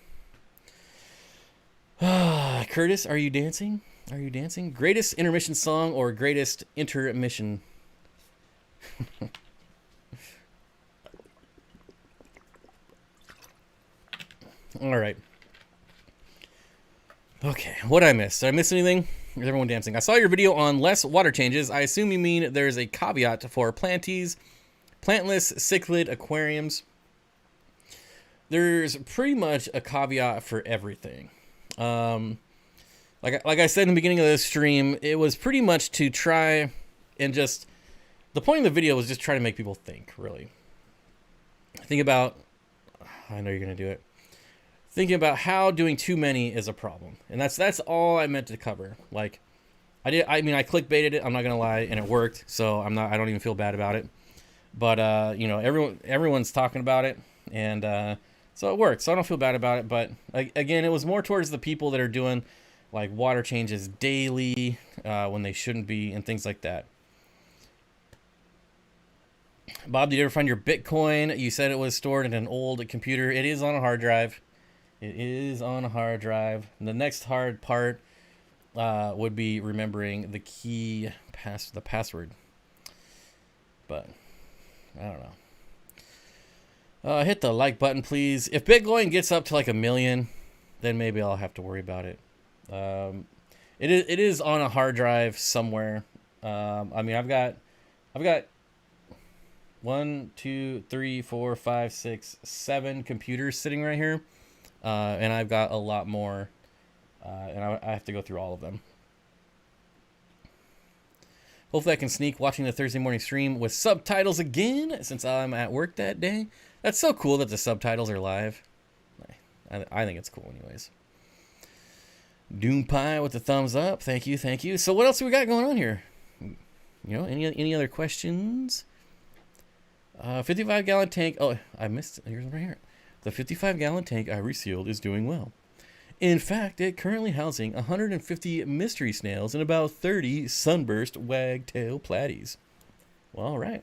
Speaker 1: Curtis, are you dancing? Are you dancing? Greatest intermission song or greatest intermission? All right. Okay, what did I miss? Did I miss anything? Is everyone dancing? I saw your video on less water changes. I assume you mean there's a caveat for plantless cichlid aquariums. There's pretty much a caveat for everything. Like I said in the beginning of this stream, it was pretty much to try and just... The point of the video was just try to make people think, really. Think about... I know you're going to do it. Thinking about how doing too many is a problem. And that's all I meant to cover. Like, I clickbaited it, I'm not going to lie, and it worked. So I don't even feel bad about it. But, you know, everyone's talking about it. And so it worked. So I don't feel bad about it. But, again, it was more towards the people that are doing, like, water changes daily when they shouldn't be and things like that. Bob, did you ever find your Bitcoin? You said it was stored in an old computer. It is on a hard drive. It is on a hard drive. The next hard part would be remembering the the password. But I don't know. Hit the like button, please. If Bitcoin gets up to like 1 million, then maybe I'll have to worry about it. It is on a hard drive somewhere. I mean, I've got 1, 2, 3, 4, 5, 6, 7 computers sitting right here. And I've got a lot more, and I have to go through all of them. Hopefully I can sneak watching the Thursday morning stream with subtitles again, since I'm at work that day. That's so cool that the subtitles are live. I think it's cool anyways. Doom Pie with the thumbs up. Thank you, thank you. So what else do we got going on here? You know, any other questions? 55-gallon tank. Oh, I missed it. Here's right here. The 55-gallon tank I resealed is doing well. In fact, it currently housing 150 mystery snails and about 30 sunburst wagtail platies. Well, all right.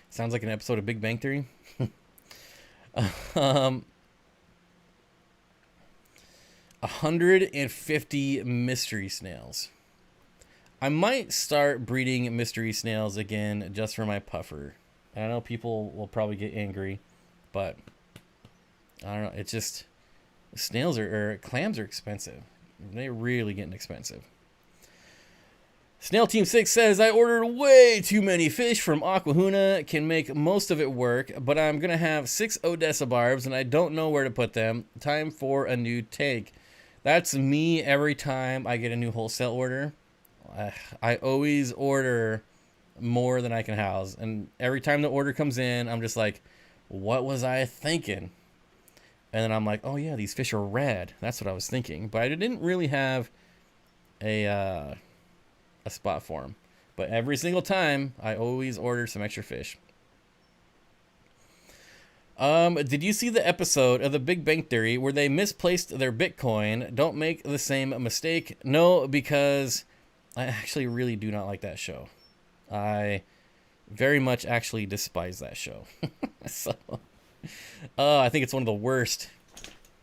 Speaker 1: Sounds like an episode of Big Bang Theory. 150 mystery snails. I might start breeding mystery snails again just for my puffer. And I know people will probably get angry. But I don't know. It's just snails or clams are expensive. They're really getting expensive. Snail Team 6 says, I ordered way too many fish from Aquahuna. Can make most of it work, but I'm going to have 6 Odessa barbs, and I don't know where to put them. Time for a new tank. That's me every time I get a new wholesale order. I always order more than I can house. And every time the order comes in, I'm just like, what was I thinking? And then I'm like, oh yeah, these fish are red. That's what I was thinking. But I didn't really have a spot for them. But every single time, I always order some extra fish. Did you see the episode of The Big Bang Theory where they misplaced their Bitcoin? Don't make the same mistake. No, because I actually really do not like that show. I very much actually despise that show. So, I think it's one of the worst.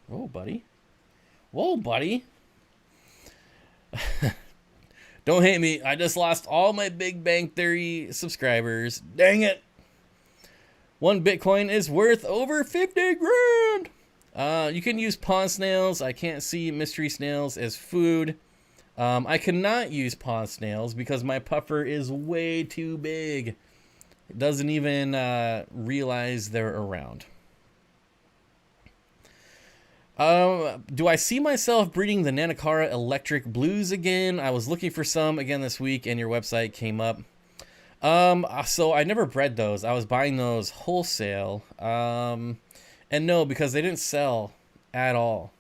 Speaker 1: Whoa, buddy. Whoa, buddy. Don't hate me. I just lost all my Big Bang Theory subscribers. Dang it. 1 Bitcoin is worth over 50 grand. You can use pond snails. I can't see mystery snails as food. I cannot use pond snails because my puffer is way too big. It doesn't even realize they're around. Do I see myself breeding the Nanakara Electric Blues again? I was looking for some again this week and your website came up. So I never bred those. I was buying those wholesale. And no, because they didn't sell at all.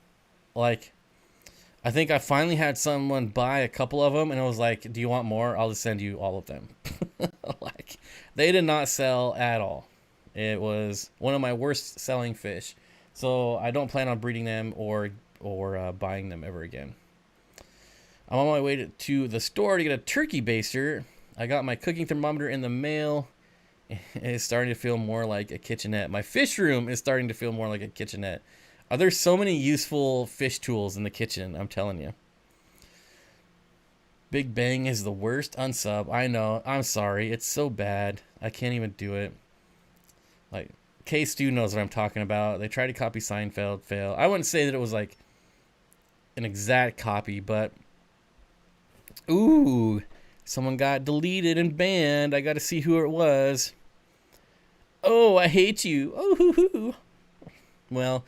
Speaker 1: Like, I think I finally had someone buy a couple of them and I was like, do you want more? I'll just send you all of them. Like, they did not sell at all. It was one of my worst selling fish. So I don't plan on breeding them or buying them ever again. I'm on my way to the store to get a turkey baster. I got my cooking thermometer in the mail. It's starting to feel more like a kitchenette. My fish room is starting to feel more like a kitchenette. There's so many useful fish tools in the kitchen, I'm telling you. Big Bang is the worst unsub. I know. I'm sorry. It's so bad. I can't even do it. Like, K-Stu knows what I'm talking about. They tried to copy Seinfeld, fail. I wouldn't say that it was like an exact copy, but ooh, someone got deleted and banned. I got to see who it was. Oh, I hate you. Oh, hoo, hoo. Well,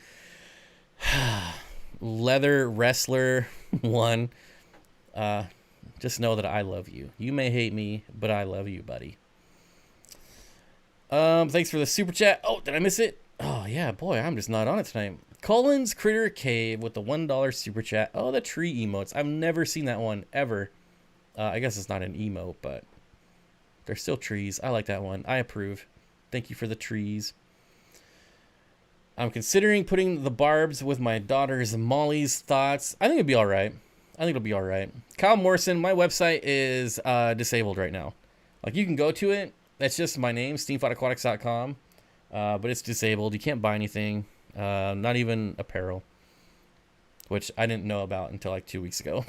Speaker 1: Leather Wrestler 1. Just know that I love you. You may hate me, but I love you, buddy. Thanks for the super chat. Oh, did I miss it? Oh, yeah, boy, I'm just not on it tonight. Colin's Critter Cave with the $1 super chat. Oh, the tree emotes. I've never seen that one, ever. I guess it's not an emote, but they're still trees. I like that one. I approve. Thank you for the trees. I'm considering putting the barbs with my daughter's Molly's thoughts. I think it'd be all right. I think it'll be all right. Kyle Morrison, my website is disabled right now. Like, you can go to it. That's just my name, steenfottaquatics.com. But it's disabled. You can't buy anything. Not even apparel. Which I didn't know about until like 2 weeks ago.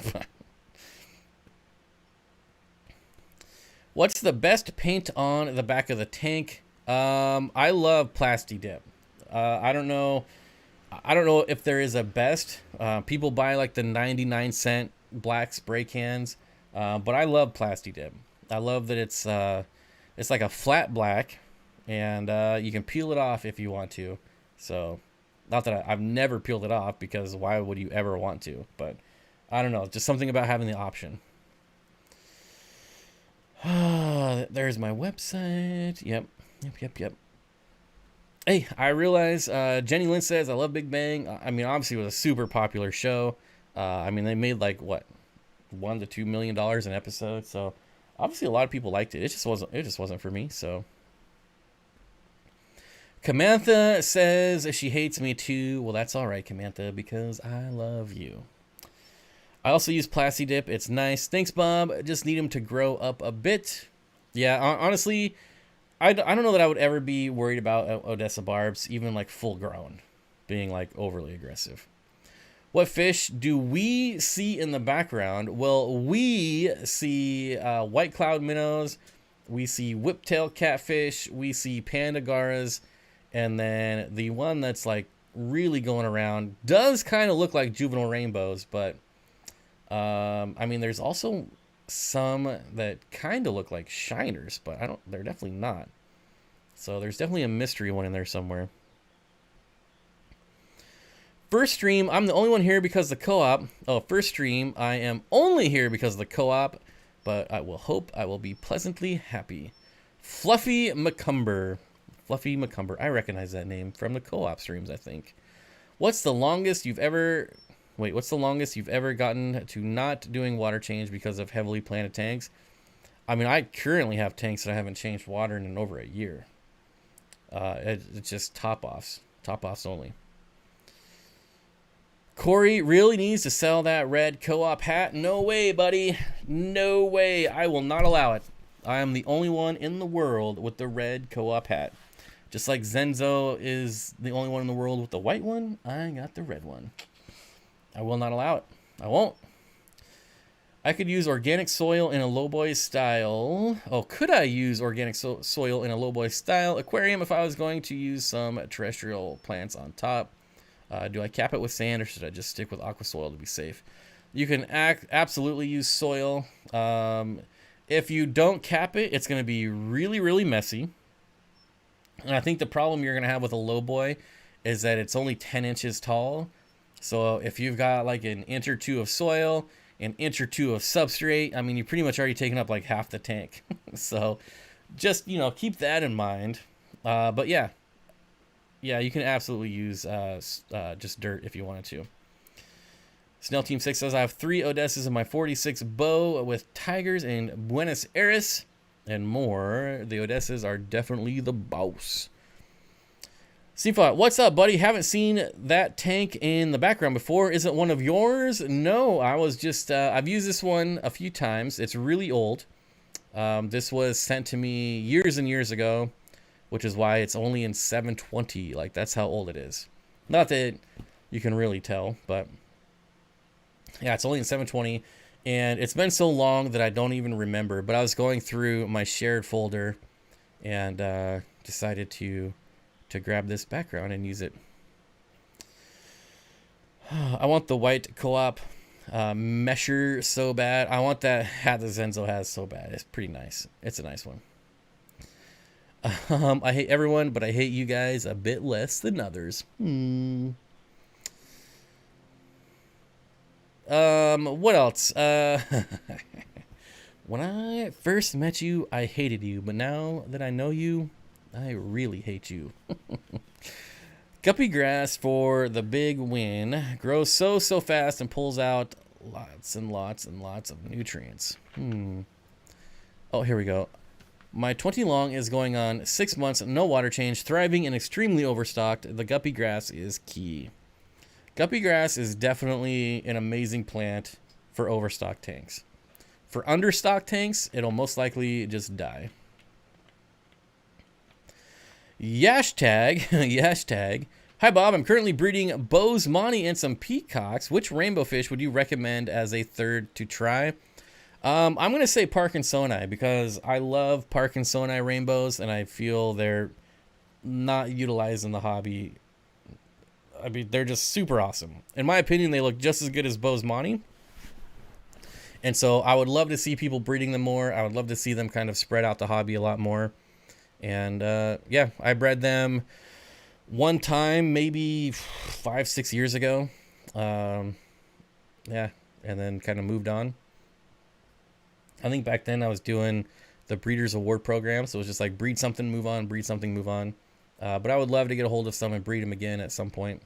Speaker 1: What's the best paint on the back of the tank? I love Plasti Dip. I don't know if there is a best. People buy like the 99-cent black spray cans. But I love Plasti Dip. I love that it's like a flat black, and you can peel it off if you want to. So, not that I've never peeled it off, because why would you ever want to? But I don't know, just something about having the option. There's my website. Yep. Hey, I realize Jenny Lynn says I love Big Bang. I mean, obviously it was a super popular show. I mean, they made like what, $1 to $2 million an episode. So obviously a lot of people liked it. It just wasn't for me. So Camantha says she hates me too. Well, that's all right, Camantha, because I love you. I also use Plasti Dip. It's nice. Thanks, Bob. Just need him to grow up a bit. Yeah, honestly, I don't know that I would ever be worried about Odessa barbs, even like full grown, being like overly aggressive. What fish do we see in the background? Well, we see white cloud minnows, we see whiptail catfish, we see pandagaras, and then the one that's like really going around does kind of look like juvenile rainbows, but I mean, there's also some that kind of look like shiners, but they're definitely not. So there's definitely a mystery one in there somewhere. First stream, I'm the only one here because of the co-op. Oh, first stream, I am only here because of the co-op, but I will hope I will be pleasantly happy. Fluffy McCumber. Fluffy McCumber. I recognize that name from the co-op streams, I think. What's the longest you've ever gotten to not doing water change because of heavily planted tanks? I mean, I currently have tanks that I haven't changed water in over a year. It's just top-offs. Top-offs only. Corey really needs to sell that red co-op hat. No way, buddy. No way. I will not allow it. I am the only one in the world with the red co-op hat. Just like Zenzo is the only one in the world with the white one, I got the red one. I will not allow it. I won't. I could use organic soil in a lowboy style. Oh, could I use organic soil in a lowboy style aquarium if I was going to use some terrestrial plants on top? Do I cap it with sand, or should I just stick with aqua soil to be safe? You can absolutely use soil. If you don't cap it, it's going to be really, really messy. And I think the problem you're going to have with a lowboy is that it's only 10 inches tall. So if you've got like an inch or two of soil, an inch or two of substrate, I mean, you're pretty much already taken up like half the tank. So just, keep that in mind. But yeah, you can absolutely use just dirt if you wanted to. Snell Team 6 says, I have 3 Odessas in my 46 bow with tigers in Buenos Aires and more. The Odessas are definitely the boss. Steenfott, what's up, buddy? Haven't seen that tank in the background before. Is it one of yours? No, I was just, I've used this one a few times. It's really old. This was sent to me years and years ago, which is why it's only in 720. Like, that's how old it is. Not that you can really tell, but yeah, it's only in 720. And it's been so long that I don't even remember. But I was going through my shared folder and decided to grab this background and use it. I want the white co-op mesher so bad. I want that hat that Zenzo has so bad. It's pretty nice. It's a nice one. I hate everyone, but I hate you guys a bit less than others. What else? When I first met you, I hated you, but now that I know you, I really hate you. Guppy grass for the big win. Grows so fast and pulls out lots and lots and lots of nutrients. Oh, here we go. My 20 long is going on 6 months, no water change, thriving and extremely overstocked. The guppy grass is key. Guppy grass is definitely an amazing plant for overstocked tanks. For understocked tanks, it'll most likely just die. Yashtag. Hi, Bob. I'm currently breeding Bosemani and some peacocks. Which rainbow fish would you recommend as a third to try? I'm going to say Parkinsoni because I love Parkinsoni rainbows, and I feel they're not utilized in the hobby. I mean, they're just super awesome. In my opinion, they look just as good as Bosemani. And so I would love to see people breeding them more. I would love to see them kind of spread out the hobby a lot more. And yeah, I bred them one time, maybe 5-6 years ago. Yeah, and then kind of moved on. I think back then I was doing the Breeders Award program, so it was just like breed something, move on, breed something, move on. But I would love to get a hold of some and breed them again at some point.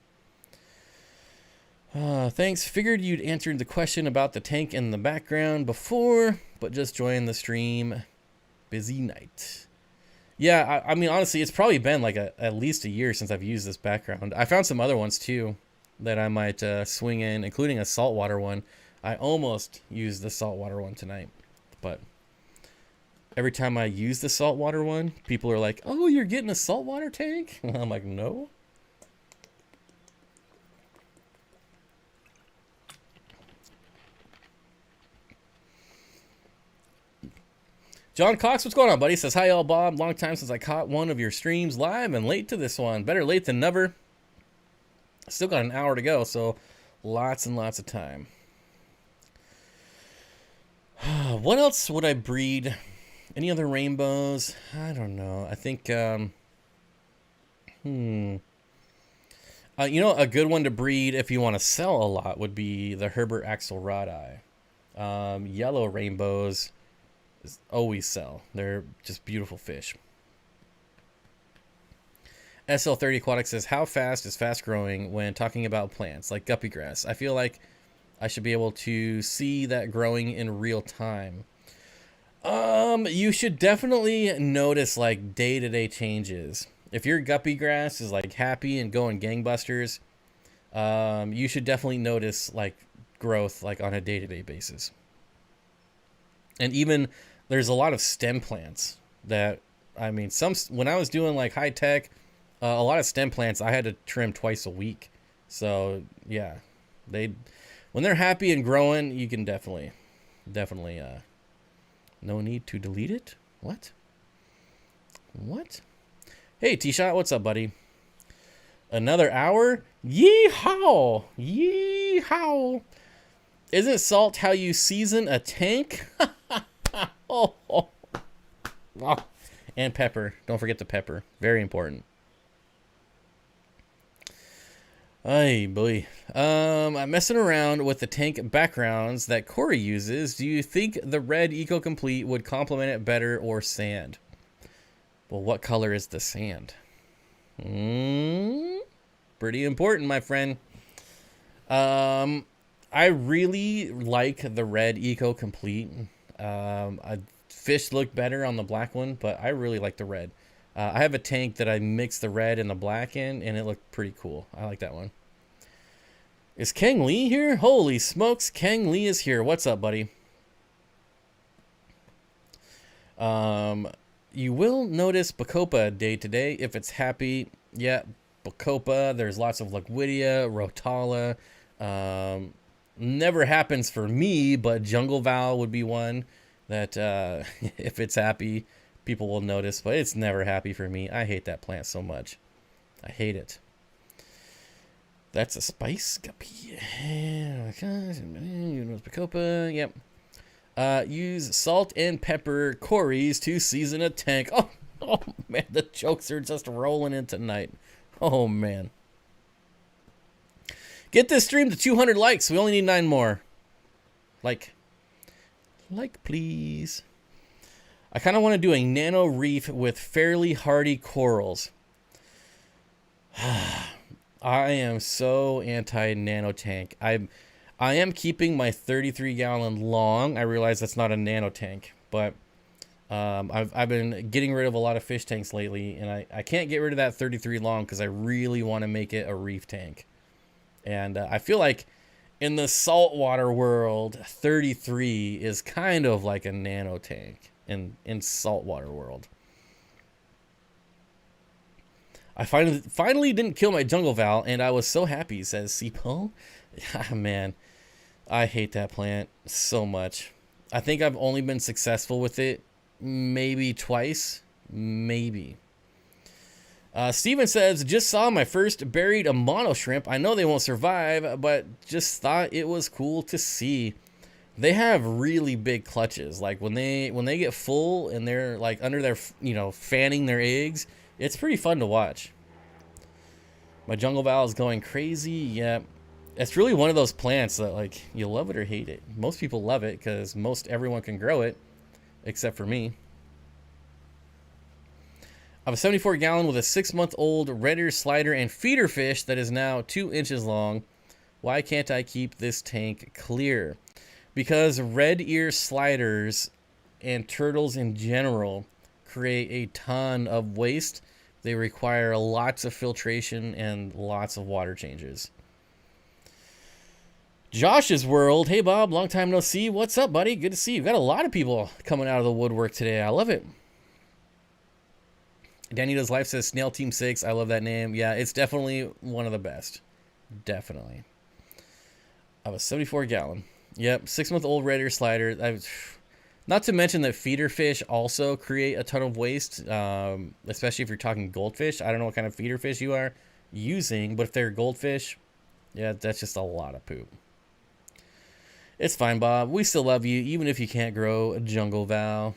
Speaker 1: Thanks. Figured you'd answered the question about the tank in the background before, but just joined the stream. Busy night. Yeah, I mean, honestly, it's probably been like at least a year since I've used this background. I found some other ones too that I might swing in, including a saltwater one. I almost used the saltwater one tonight, but every time I use the saltwater one, people are like, "Oh, you're getting a saltwater tank?" I'm like, "No." John Cox, what's going on, buddy? Says, hi, y'all, Bob. Long time since I caught one of your streams live and late to this one. Better late than never. Still got an hour to go, so lots and lots of time. What else would I breed? Any other rainbows? I don't know. I think, a good one to breed if you want to sell a lot would be the Herbert Axelrodi. Yellow rainbows always sell. They're just beautiful fish. SL30 Aquatics says, how fast is fast growing when talking about plants like guppy grass? I feel like I should be able to see that growing in real time. You should definitely notice like day-to-day changes. If your guppy grass is like happy and going gangbusters, you should definitely notice like growth like on a day-to-day basis. And even there's a lot of stem plants that, I mean, when I was doing like high tech, a lot of stem plants I had to trim twice a week. So yeah, when they're happy and growing, you can definitely, no need to delete it. What? Hey, T-Shot, what's up, buddy? Another hour? Yeehaw! Yeehaw! Isn't salt how you season a tank? Oh. And pepper. Don't forget the pepper. Very important. Ay, boy. I'm messing around with the tank backgrounds that Corey uses. Do you think the red Eco Complete would complement it better or sand? Well, what color is the sand? Pretty important, my friend. I really like the red Eco Complete. Fish look better on the black one, but I really like the red. I have a tank that I mix the red and the black in, and it looked pretty cool. I like that one. Is Kang Lee here? Holy smokes, Kang Lee is here. What's up, buddy? You will notice Bacopa day to day if it's happy. Yeah, Bacopa. There's lots of Liquidia, Rotala. Never happens for me, but Jungle Val would be one that if it's happy, people will notice. But it's never happy for me. I hate that plant so much. I hate it. That's a spice guppy. Bacopa. Yep. Use salt and pepper Corys to season a tank. Oh man, the jokes are just rolling in tonight. Oh man. Get this stream to 200 likes. We only need 9 more. Like please. I kind of want to do a nano reef with fairly hardy corals. I am so anti nano tank. I am keeping my 33-gallon long. I realize that's not a nano tank, but I've been getting rid of a lot of fish tanks lately, and I can't get rid of that 33 long because I really want to make it a reef tank. And I feel like in the saltwater world, 33 is kind of like a nano tank in saltwater world. I finally didn't kill my jungle val, and I was so happy, says Seapo. Ah, man, I hate that plant so much. I think I've only been successful with it maybe twice. Maybe. Steven says, just saw my first buried a mono shrimp. I know they won't survive, but just thought it was cool to see. They have really big clutches. Like when they get full and they're like under their, fanning their eggs, it's pretty fun to watch. My jungle val is going crazy. Yeah. It's really one of those plants that like you love it or hate it. Most people love it because everyone can grow it except for me. I have a 74-gallon with a 6-month-old red ear slider and feeder fish that is now 2 inches long. Why can't I keep this tank clear? Because red ear sliders and turtles in general create a ton of waste. They require lots of filtration and lots of water changes. Josh's World. Hey, Bob. Long time no see. What's up, buddy? Good to see you. Got a lot of people coming out of the woodwork today. I love it. Danita's Life says Snail Team 6. I love that name. Yeah, it's definitely one of the best. Definitely. I have a 74-gallon. Yep, 6-month-old red ear slider. Not to mention that feeder fish also create a ton of waste, especially if you're talking goldfish. I don't know what kind of feeder fish you are using, but if they're goldfish, yeah, that's just a lot of poop. It's fine, Bob. We still love you, even if you can't grow a jungle val.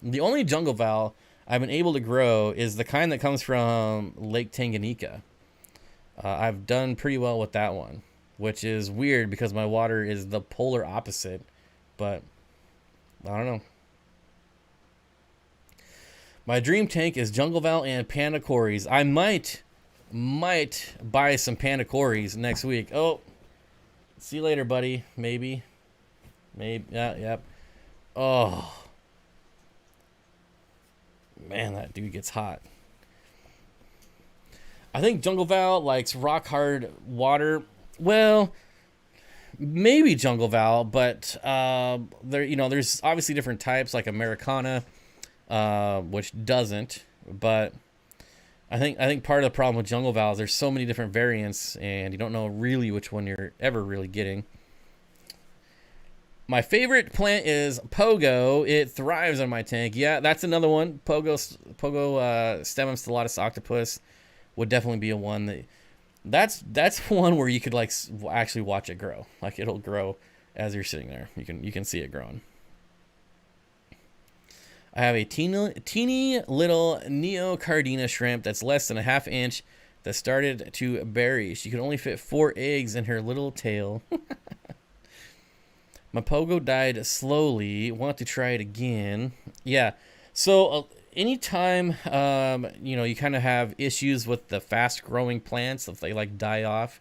Speaker 1: The only jungle val I've been able to grow is the kind that comes from Lake Tanganyika. I've done pretty well with that one, which is weird because my water is the polar opposite. But I don't know. My dream tank is jungle val and panda cories. I might buy some panda cories next week. Oh, see you later, buddy. Maybe. Yeah, yep. Oh. Man, that dude gets hot. I think jungle val likes rock hard water. Well, maybe jungle val, but there's obviously different types like Americana, which doesn't. But I think part of the problem with jungle val is there's so many different variants, and you don't know really which one you're ever really getting. My favorite plant is Pogo. It thrives on my tank. Yeah, that's another one. Pogo Stemum stellatus octopus would definitely be a one that's one where you could like actually watch it grow. Like it'll grow as you're sitting there. You can see it growing. I have a teeny little neocardina shrimp that's less than a ½ inch that started to bury. She could only fit 4 eggs in her little tail. My Pogo died slowly. Want to try it again. Yeah. So anytime, you kind of have issues with the fast growing plants, if they like die off,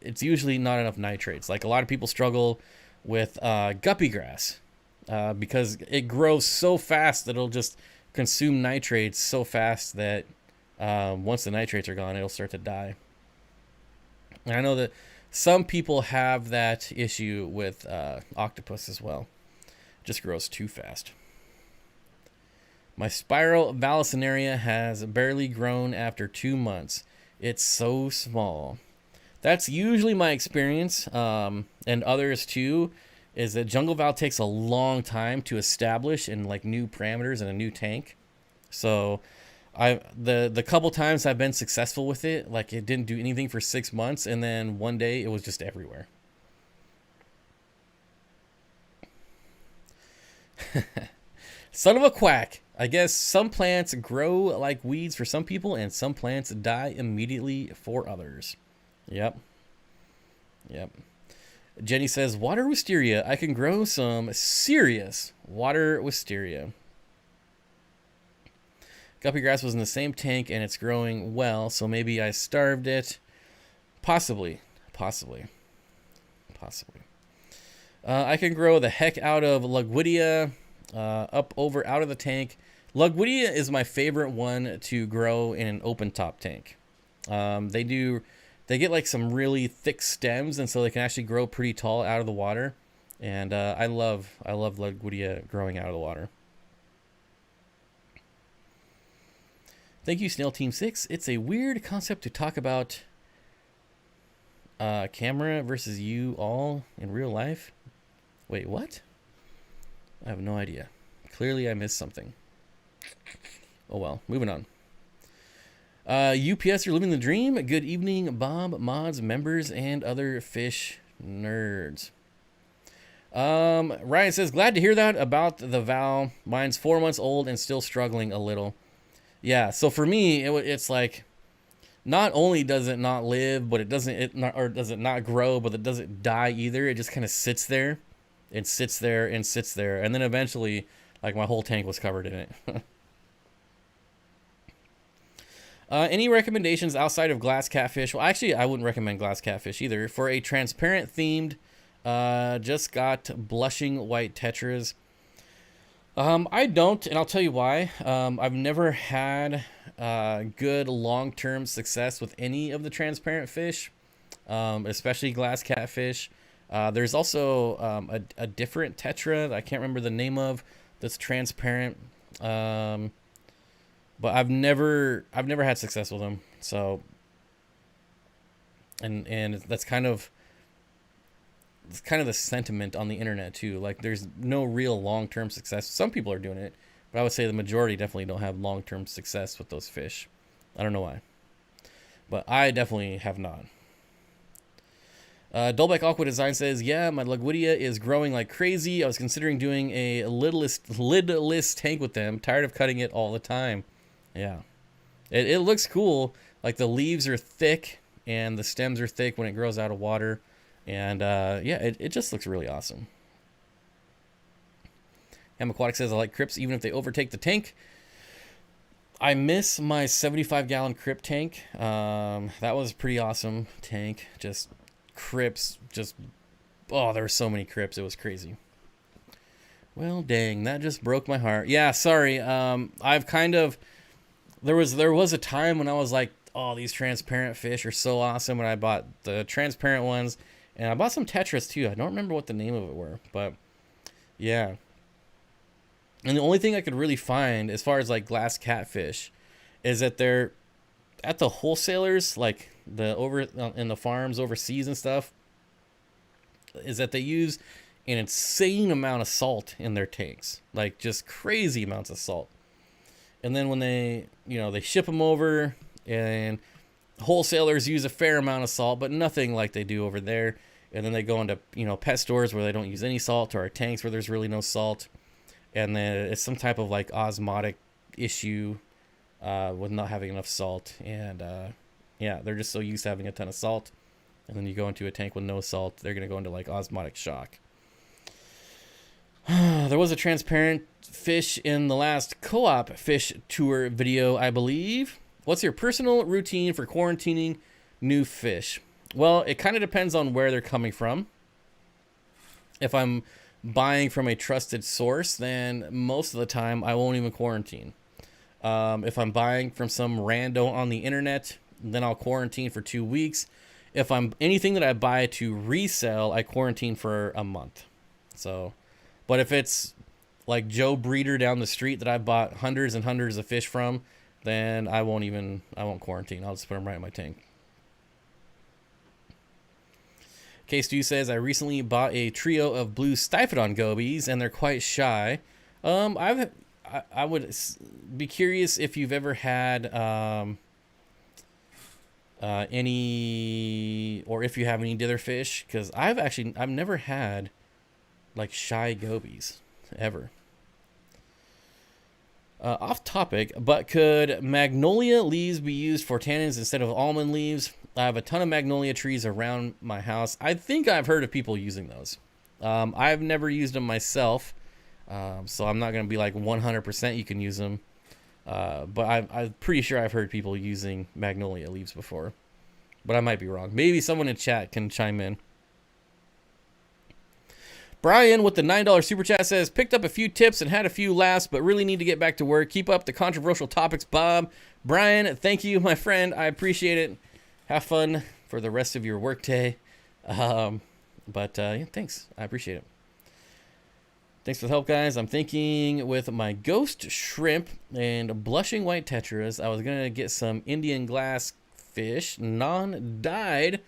Speaker 1: it's usually not enough nitrates. Like a lot of people struggle with guppy grass because it grows so fast that it'll just consume nitrates so fast that once the nitrates are gone, it'll start to die. And I know that some people have that issue with octopus as well. It just grows too fast. My spiral vallisneria has barely grown after 2 months. It's so small. That's usually my experience, and others too, is that jungle val takes a long time to establish in like new parameters in a new tank. So the couple times I've been successful with it, like it didn't do anything for 6 months, and then one day it was just everywhere. Son of a quack. I guess some plants grow like weeds for some people, and some plants die immediately for others. Yep. Jenny says, water wisteria. I can grow some serious water wisteria. Guppy grass was in the same tank, and it's growing well, so maybe I starved it. Possibly. I can grow the heck out of Lugwidia out of the tank. Lugwidia is my favorite one to grow in an open top tank. They get like some really thick stems, and so they can actually grow pretty tall out of the water. And I love Lugwidia growing out of the water. Thank you, Snail Team 6. It's a weird concept to talk about camera versus you all in real life. Wait, what? I have no idea. Clearly I missed something. Oh well, moving on. UPS, you're living the dream. Good evening, Bob, mods, members, and other fish nerds. Ryan says, glad to hear that about the Val. Mine's 4 months old and still struggling a little. Yeah, so for me, it's like, not only does it not live, but does it not grow, but it doesn't die either. It just kind of sits there and sits there and sits there. And then eventually, like, my whole tank was covered in it. Any recommendations outside of glass catfish? Well, actually, I wouldn't recommend glass catfish either. For a transparent themed, just got blushing white tetras. I don't, and I'll tell you why. I've never had good long-term success with any of the transparent fish, especially glass catfish. There's also a different tetra that I can't remember the name of that's transparent. But I've never had success with them. So, and that's kind of the sentiment on the internet too. Like, there's no real long-term success. Some people are doing it, but I would say the majority definitely don't have long-term success with those fish. I don't know why, but I definitely have not. Dolbeck Aqua Design says, yeah, my Lagwidia is growing like crazy. I was considering doing a lidless tank with them. Tired of cutting it all the time. Yeah. It looks cool. Like the leaves are thick and the stems are thick when it grows out of water. And yeah, it just looks really awesome. Aquatics says, I like crypts even if they overtake the tank. I miss my 75-gallon crypt tank. That was a pretty awesome tank. Just crypts, oh, there were so many crypts. It was crazy. Well, dang, that just broke my heart. Yeah, sorry. I've kind of, there was a time when I was like, oh, these transparent fish are so awesome, and I bought the transparent ones, and I bought some tetras too. I don't remember what the name of it were, but yeah. And the only thing I could really find as far as like glass catfish is that they're at the wholesalers, like in the farms overseas and stuff, is that they use an insane amount of salt in their tanks, like just crazy amounts of salt. And then when they ship them over, and wholesalers use a fair amount of salt, but nothing like they do over there. And then they go into, pet stores where they don't use any salt, or our tanks where there's really no salt. And then it's some type of like osmotic issue with not having enough salt. And yeah, they're just so used to having a ton of salt. And then you go into a tank with no salt, they're going to go into like osmotic shock. There was a transparent fish in the last co-op fish tour video, I believe. What's your personal routine for quarantining new fish? Well, it kind of depends on where they're coming from. If I'm buying from a trusted source, then most of the time I won't even quarantine. If I'm buying from some rando on the internet, then I'll quarantine for 2 weeks. If I'm anything that I buy to resell, I quarantine for a month. So, but if it's like Joe Breeder down the street that I bought hundreds and hundreds of fish from, then I won't quarantine. I'll just put them right in my tank. K-Stu says, I recently bought a trio of blue Steenfott gobies, and they're quite shy. I would be curious if you've ever had any, or if you have any dither fish, because I've never had like shy gobies ever. Off topic, but could magnolia leaves be used for tannins instead of almond leaves? I have a ton of magnolia trees around my house. I think I've heard of people using those. I've never used them myself, so I'm not going to be like 100% you can use them. But I'm pretty sure I've heard people using magnolia leaves before. But I might be wrong. Maybe someone in chat can chime in. Brian with the $9 super chat says, picked up a few tips and had a few laughs, but really need to get back to work. Keep up the controversial topics, Bob. Brian, thank you, my friend. I appreciate it. Have fun for the rest of your workday. Yeah, thanks. I appreciate it. Thanks for the help, guys. I'm thinking with my ghost shrimp and blushing white tetras, I was going to get some Indian glass fish, non-dyed,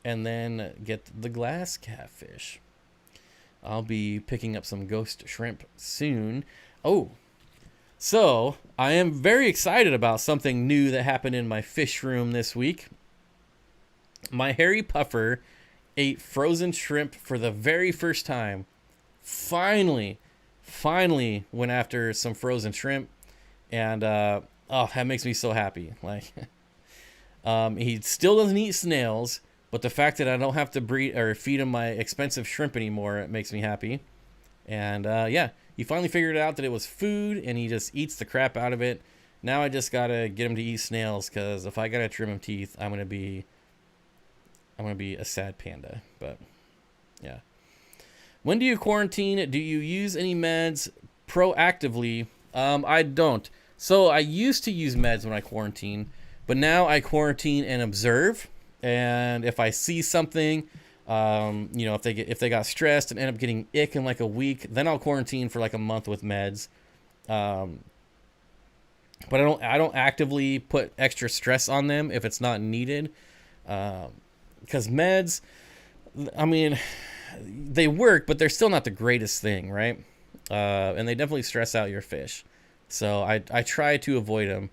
Speaker 1: and then get the glass catfish. I'll be picking up some ghost shrimp soon. Oh, so I am very excited about something new that happened in my fish room this week. My hairy puffer ate frozen shrimp for the very first time. Finally went after some frozen shrimp, and oh, that makes me so happy. Like, he still doesn't eat snails, but the fact that I don't have to breed or feed him my expensive shrimp anymore, it makes me happy. And yeah, he finally figured out that it was food, and he just eats the crap out of it. Now I just gotta get him to eat snails, because if I gotta trim him teeth, I'm gonna be a sad panda. But yeah. When do you quarantine? Do you use any meds proactively? I don't. So I used to use meds when I quarantine, but now I quarantine and observe. And if I see something, if they got stressed and end up getting ick in like a week, then I'll quarantine for like a month with meds. But I don't actively put extra stress on them if it's not needed. Because meds, I mean, they work, but they're still not the greatest thing, right? And they definitely stress out your fish. So I try to avoid them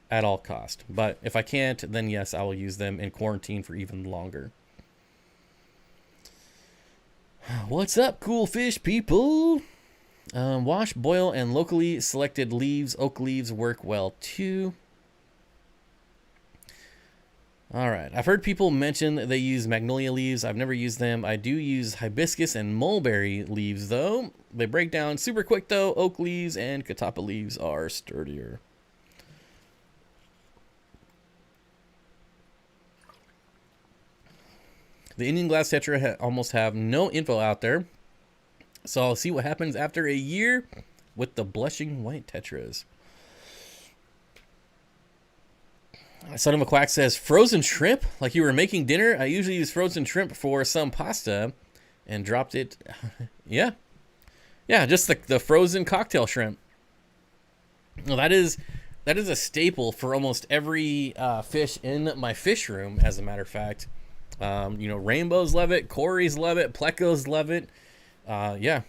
Speaker 1: at all cost. But if I can't, then yes, I will use them in quarantine for even longer. What's up, cool fish people? Wash, boil, and locally selected leaves. Oak leaves work well too. All right. I've heard people mention they use magnolia leaves. I've never used them. I do use hibiscus and mulberry leaves, though. They break down super quick, though. Oak leaves and catappa leaves are sturdier. The Indian glass tetra almost have no info out there. So I'll see what happens after a year with the blushing white tetras. Son of a Quack says, frozen shrimp? Like you were making dinner? I usually use frozen shrimp for some pasta and dropped it. Yeah. Yeah, just the frozen cocktail shrimp. Well, that is a staple for almost every fish in my fish room, as a matter of fact. Rainbows love it. Corys love it. Plecos love it. Yeah.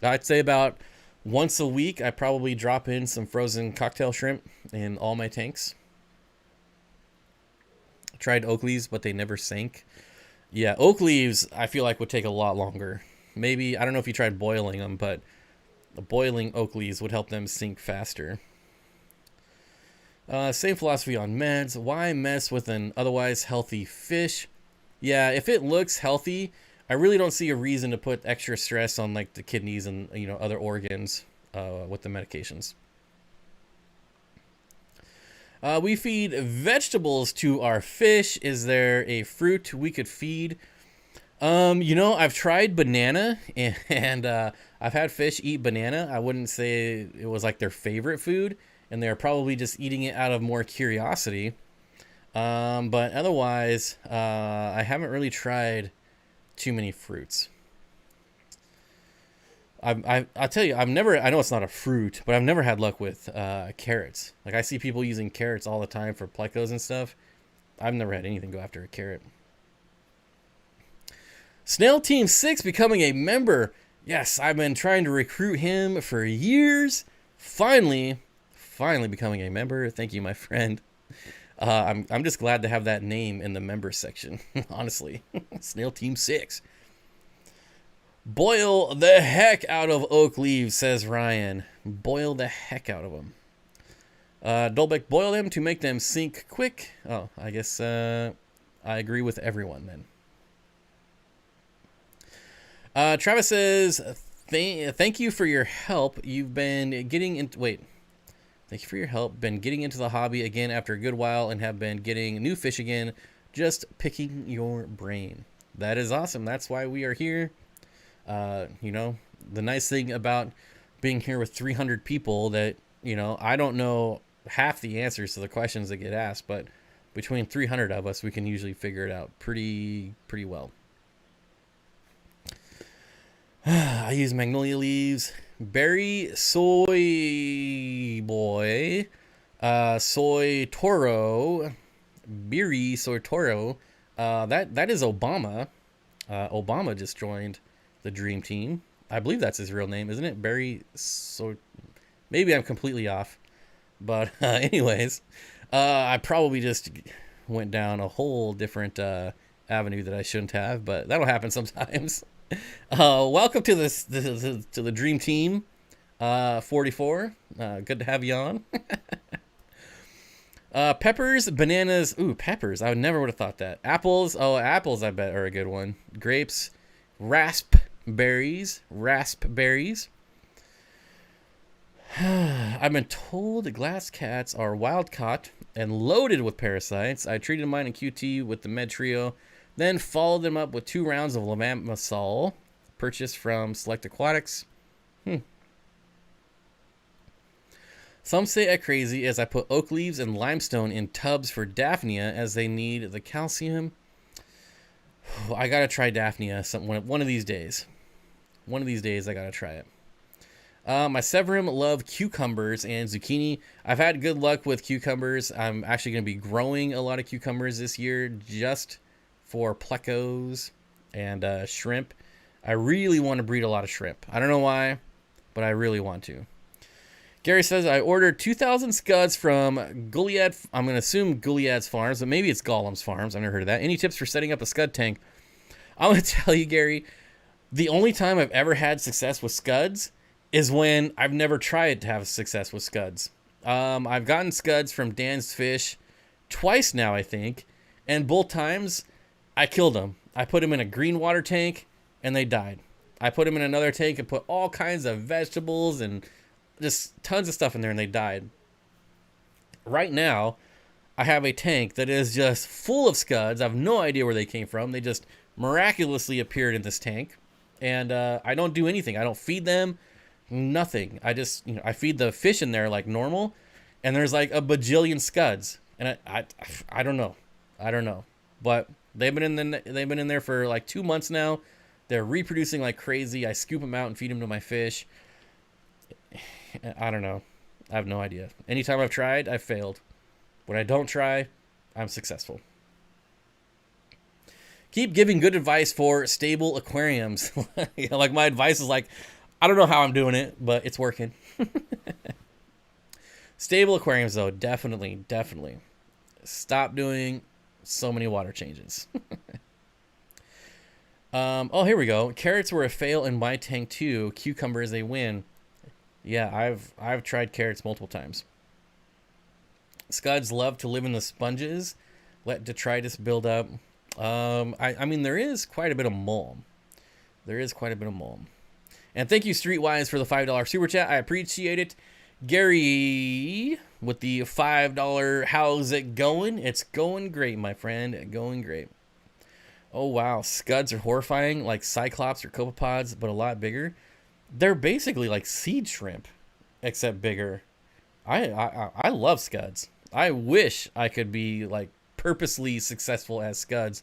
Speaker 1: I'd say about once a week, I probably drop in some frozen cocktail shrimp in all my tanks. Tried oak leaves, but they never sank. Yeah, oak leaves I feel like would take a lot longer. Maybe, I don't know if you tried boiling them, but boiling oak leaves would help them sink faster. Same philosophy on meds. Why mess with an otherwise healthy fish? Yeah, if it looks healthy, I really don't see a reason to put extra stress on like the kidneys and other organs with the medications. We feed vegetables to our fish. Is there a fruit we could feed? I've tried banana and I've had fish eat banana. I wouldn't say it was like their favorite food, and they're probably just eating it out of more curiosity. But otherwise, I haven't really tried too many fruits. I'll tell you, I know it's not a fruit, but I've never had luck with carrots. Like I see people using carrots all the time for plecos and stuff. I've never had anything go after a carrot. Snail Team 6 becoming a member. Yes, I've been trying to recruit him for years. Finally becoming a member. Thank you, my friend. I'm just glad to have that name in the member section, honestly. Snail Team 6. Boil the heck out of oak leaves, says Ryan. Boil the heck out of them. Dolbeck, boil them to make them sink quick. Oh, I guess I agree with everyone then. Travis says, thank you for your help. You've been getting into... Wait. Thank you for your help. Been getting into the hobby again after a good while and have been getting new fish again. Just picking your brain. That is awesome. That's why we are here. The nice thing about being here with 300 people that, I don't know half the answers to the questions that get asked, but between 300 of us, we can usually figure it out pretty well. I use magnolia leaves, berry, soy boy, soy toro, beery, soy toro. That is Obama. Obama just joined the dream team. I believe that's his real name, isn't it? Barry. So maybe I'm completely off, but anyways, I probably just went down a whole different avenue that I shouldn't have, but that'll happen sometimes. Welcome to to the dream team, 44. Good to have you on. Peppers, bananas. Ooh, peppers. I never would have thought that. Apples. Oh, apples, I bet, are a good one. Grapes, raspberries. I've been told glass cats are wild caught and loaded with parasites. I treated mine in QT with the Med Trio, then followed them up with 2 rounds of Levamisol, purchased from Select Aquatics. Some say I'm crazy as I put oak leaves and limestone in tubs for Daphnia as they need the calcium. I gotta try Daphnia one of these days. One of these days I gotta try it. My Severum love cucumbers and zucchini. I've had good luck with cucumbers. I'm actually going to be growing a lot of cucumbers this year just for plecos and shrimp. I really want to breed a lot of shrimp. I don't know why, but I really want to. Gary says, I ordered 2,000 scuds from Goliad. I'm going to assume Goliad's Farms, but maybe it's Gollum's Farms. I've never heard of that. Any tips for setting up a scud tank? I'm going to tell you, Gary, The only time I've ever had success with scuds is when I've never tried to have success with scuds. I've gotten scuds from Dan's Fish twice now, I think, and both times I killed them. I put them in a green water tank and they died. I put them in another tank and put all kinds of vegetables and just tons of stuff in there and they died. Right now, I have a tank that is just full of scuds. I have no idea where they came from. They just miraculously appeared in this tank. And I don't do anything. I don't feed them, nothing. I just, I feed the fish in there like normal, and there's like a bajillion scuds. And I don't know. I don't know. But they've been in there for like 2 months now. They're reproducing like crazy. I scoop them out and feed them to my fish. I don't know. I have no idea. Anytime I've tried, I've failed. When I don't try, I'm successful. Keep giving good advice for stable aquariums. Like my advice is like, I don't know how I'm doing it, but it's working. Stable aquariums though, definitely. Stop doing so many water changes. Oh, here we go. Carrots were a fail in my tank too. Cucumbers, they win. Yeah, I've tried carrots multiple times. Scuds love to live in the sponges. Let detritus build up. I mean, there is quite a bit of mold. And thank you, Streetwise, for the $5 super chat. I appreciate it. Gary with the $5. How's it going? It's going great, my friend. Going great. Oh, wow. Scuds are horrifying, like cyclops or copepods, but a lot bigger. They're basically like seed shrimp, except bigger. I love scuds. I wish I could be like purposely successful as scuds,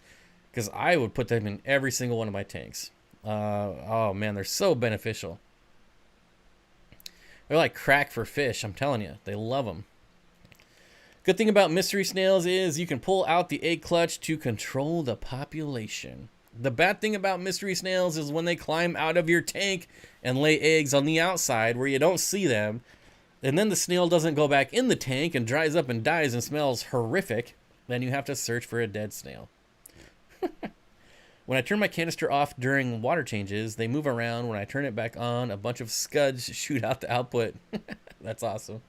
Speaker 1: because I would put them in every single one of my tanks. Oh man, they're so beneficial. They're like crack for fish, I'm telling you. They love them. Good thing about mystery snails is you can pull out the egg clutch to control the population. The bad thing about mystery snails is when they climb out of your tank and lay eggs on the outside where you don't see them, and then the snail doesn't go back in the tank and dries up and dies and smells horrific, then you have to search for a dead snail. When I turn my canister off during water changes, they move around. When I turn it back on, a bunch of scuds shoot out the output. That's awesome.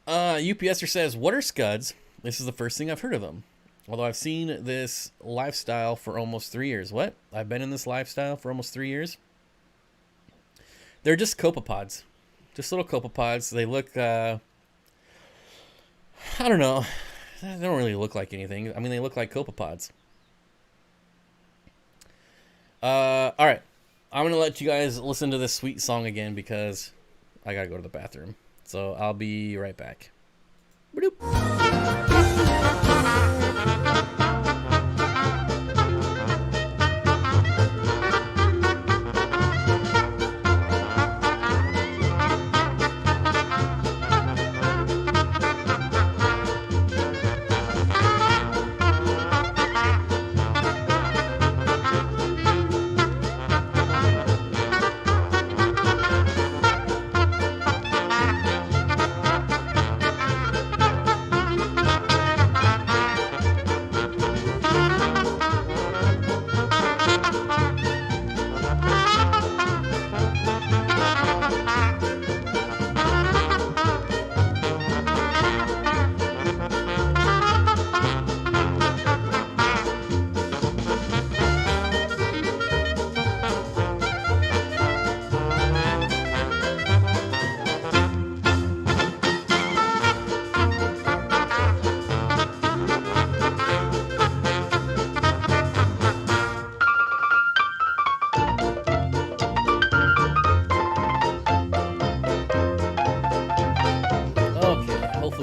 Speaker 1: UPSer says, what are scuds? This is the first thing I've heard of them. Although I've seen this lifestyle for almost 3 years. What? I've been in this lifestyle for almost 3 years? They're just copepods. Just little copepods. They look, I don't know. They don't really look like anything. I mean, they look like copepods. All right. I'm going to let you guys listen to this sweet song again because I got to go to the bathroom. So I'll be right back. Ba-doop.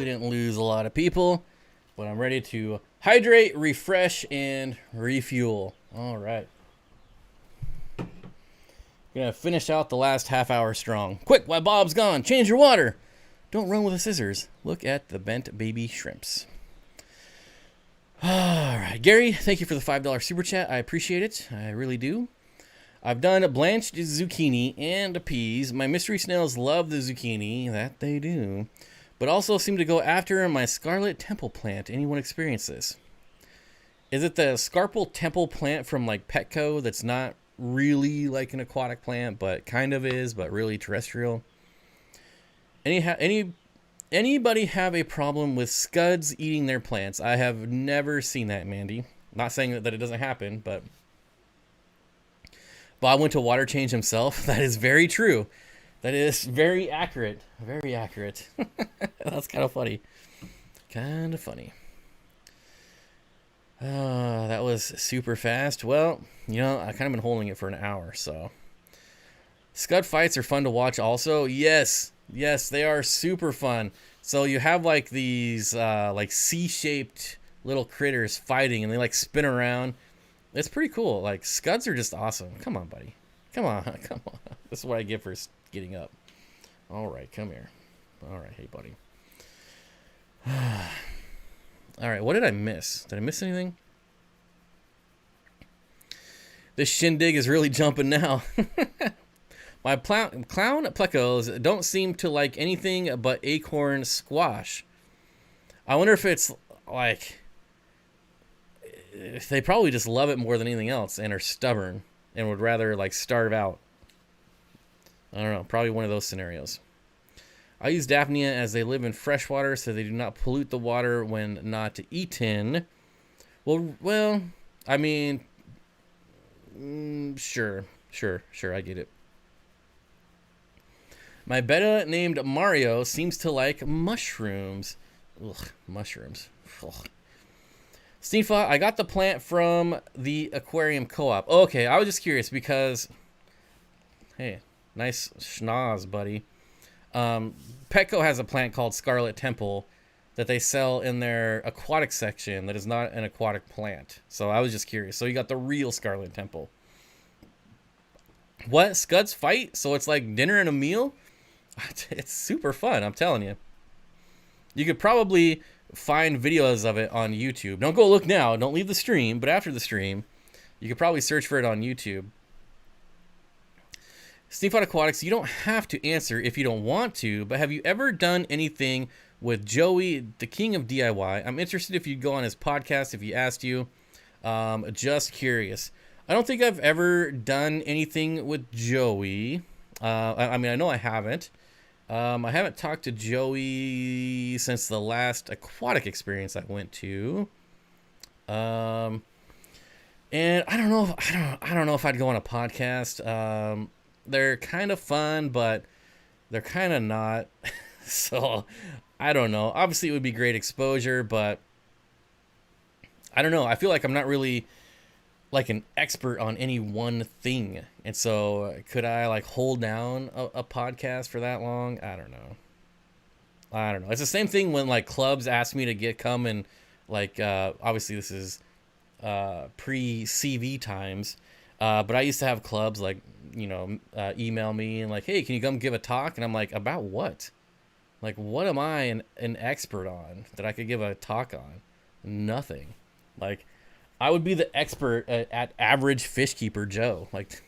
Speaker 1: Didn't lose a lot of people, but I'm ready to hydrate, refresh, and refuel. All right. Gonna finish out the last half hour strong. Quick, while Bob's gone, change your water. Don't run with the scissors. Look at the bent baby shrimps. All right, Gary, thank you for the $5 super chat. I appreciate it. I really do. I've done blanched zucchini and peas. My mystery snails love the zucchini. That they do. but also seem to go after my scarlet temple plant. Anyone experience this? Is it the scarlet temple plant from like Petco that's not really like an aquatic plant, but kind of is, but really terrestrial? Anybody have a problem with scuds eating their plants? I have never seen that, Mandy. Not saying that it doesn't happen, but Bob went to water change himself. That is very true. That is very accurate. Very accurate. That's kind of funny. Kind of funny. That was super fast. Well, I kind of been holding it for an hour, so. Scud fights are fun to watch also. Yes, they are super fun. So you have like these like C-shaped little critters fighting, and they like spin around. It's pretty cool. Like, scuds are just awesome. Come on, buddy. Come on. This is what I get for getting up. All right, come here. All right, hey, buddy. All right, what did I miss? Did I miss anything? This shindig is really jumping now. My clown plecos don't seem to like anything but acorn squash. I wonder if it's like... if they probably just love it more than anything else and are stubborn and would rather like starve out. I don't know, probably one of those scenarios. I use Daphnia as they live in freshwater so they do not pollute the water when not eaten. Well, I mean, sure, I get it. My betta named Mario seems to like mushrooms. Ugh, mushrooms. Ugh. Steenfott, I got the plant from the Aquarium co-op. Okay, I was just curious because, hey, nice schnoz, buddy. Petco has a plant called Scarlet Temple that they sell in their aquatic section that is not an aquatic plant. So I was just curious. So you got the real Scarlet Temple. What? Scuds fight? So it's like dinner and a meal? It's super fun, I'm telling you. You could probably find videos of it on YouTube. Don't go look now. Don't leave the stream. But after the stream, you could probably search for it on YouTube. Steenfott Aquatics, you don't have to answer if you don't want to, but have you ever done anything with Joey, the king of DIY? I'm interested if you'd go on his podcast if he asked you. Just curious. I don't think I've ever done anything with Joey. I mean, I know I haven't. I haven't talked to Joey since the last aquatic experience I went to. And I don't know if I'd go on a podcast. They're kind of fun, but they're kind of not. So I don't know. Obviously it would be great exposure, but I don't know. I feel like I'm not really like an expert on any one thing. And so could I like hold down a podcast for that long? I don't know. It's the same thing when like clubs ask me to come and like, obviously this is pre-CV times. But I used to have clubs like, email me and like, hey, can you come give a talk? And I'm like, about what? Like, what am I an expert on that I could give a talk on? Nothing. Like, I would be the expert at average fish keeper Joe. Like,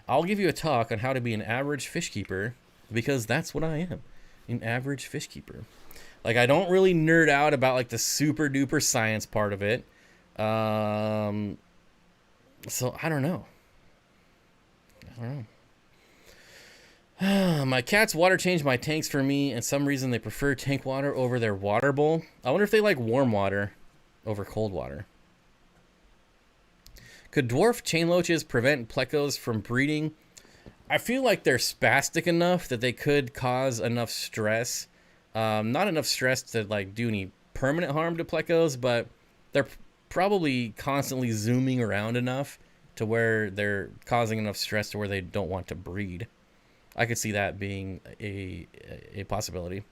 Speaker 1: I'll give you a talk on how to be an average fish keeper because that's what I am, an average fish keeper. Like, I don't really nerd out about like the super duper science part of it. So I don't know. My cats water change my tanks for me, and some reason they prefer tank water over their water bowl. I wonder if they like warm water over cold water. Could dwarf chain loaches prevent plecos from breeding? I feel like they're spastic enough that they could cause enough stress. Not enough stress to like do any permanent harm to plecos, but they're probably constantly zooming around enough to where they're causing enough stress to where they don't want to breed. I could see that being a possibility.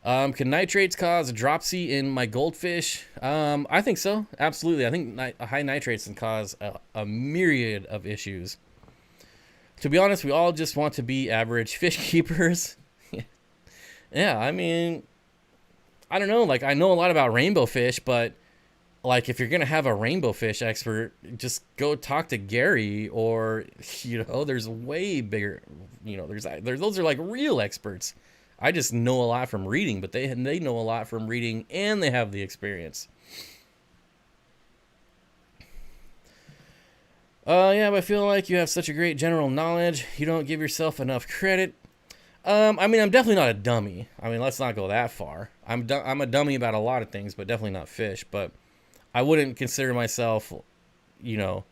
Speaker 1: Can nitrates cause dropsy in my goldfish? I think so. Absolutely. I think high nitrates can cause a myriad of issues. To be honest, we all just want to be average fish keepers. Yeah, I mean, I don't know. Like, I know a lot about rainbow fish, but like, if you're going to have a rainbow fish expert, just go talk to Gary or, there's way bigger, those are like real experts I just know a lot from reading, but they know a lot from reading, and they have the experience. Yeah, but I feel like you have such a great general knowledge. You don't give yourself enough credit. I mean, I'm definitely not a dummy. I mean, let's not go that far. I'm a dummy about a lot of things, but definitely not fish. But I wouldn't consider myself, you know,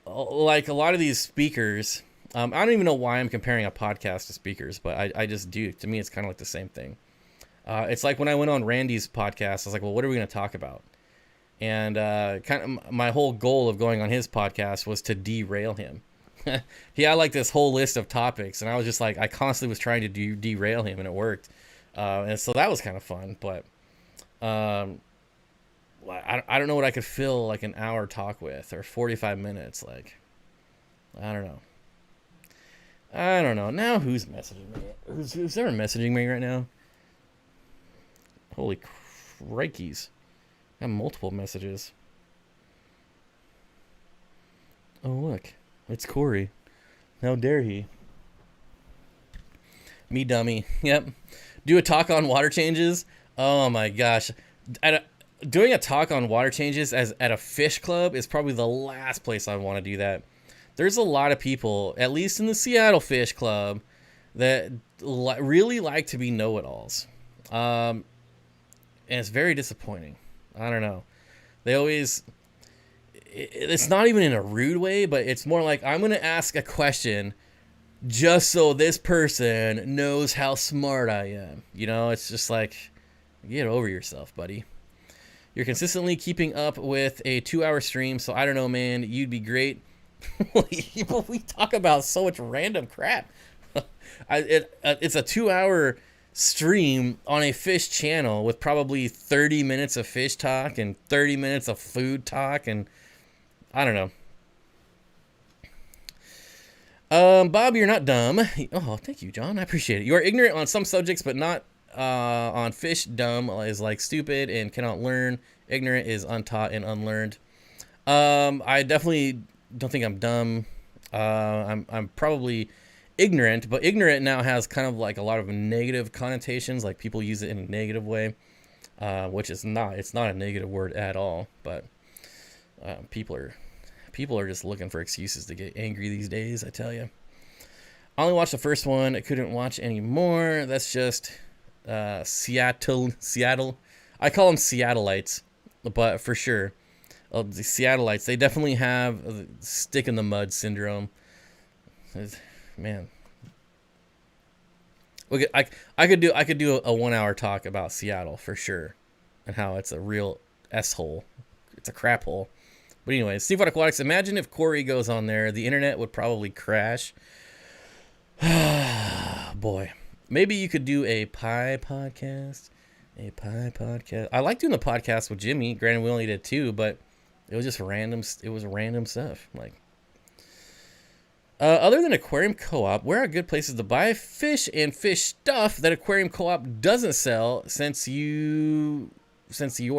Speaker 1: like a lot of these speakers. I don't even know why I'm comparing a podcast to speakers, but I just do. To me, it's kind of like the same thing. It's like when I went on Randy's podcast, I was like, well, what are we going to talk about? And kind of my whole goal of going on his podcast was to derail him. He had like this whole list of topics, and I was just like, I constantly was trying to derail him, and it worked. And so that was kind of fun. But I don't know what I could fill like an hour talk with, or 45 minutes. Like, I don't know. Now who's messaging me? Who's ever messaging me right now? Holy crikeys. I have multiple messages. Oh, look. It's Corey. How dare he? Me dummy. Yep. Do a talk on water changes. Oh my gosh. Doing a talk on water changes at a fish club is probably the last place I want to do that. There's a lot of people, at least in the Seattle Fish Club, that really like to be know-it-alls. And it's very disappointing. I don't know. They always... It's not even in a rude way, but it's more like, I'm going to ask a question just so this person knows how smart I am. You know, it's just like, get over yourself, buddy. You're consistently keeping up with a 2-hour stream, so I don't know, man. You'd be great. We talk about so much random crap. It's a 2-hour stream on a fish channel with probably 30 minutes of fish talk and 30 minutes of food talk, and I don't know. Bob, you're not dumb. Oh, thank you, John. I appreciate it. You are ignorant on some subjects, but not on fish. Dumb is like stupid and cannot learn. Ignorant is untaught and unlearned. I definitely don't think I'm dumb. I'm probably ignorant, but ignorant now has kind of like a lot of negative connotations. Like people use it in a negative way, which is not. It's not a negative word at all. But people are just looking for excuses to get angry these days, I tell you. I only watched the first one. I couldn't watch any more. That's just Seattle. I call them Seattleites, but for sure. The Seattleites, they definitely have stick in the mud syndrome. Man. I could do a 1-hour talk about Seattle for sure, and how it's a real S-hole. It's a crap hole. But anyways, Steenfott Aquatics, imagine if Corey goes on there, the internet would probably crash. Boy. Maybe you could do a pie podcast. I like doing the podcast with Jimmy. Granted, we only did 2, but it was just random. It was random stuff. Like, other than Aquarium Co-op, where are good places to buy fish and fish stuff that Aquarium Co-op doesn't sell, since your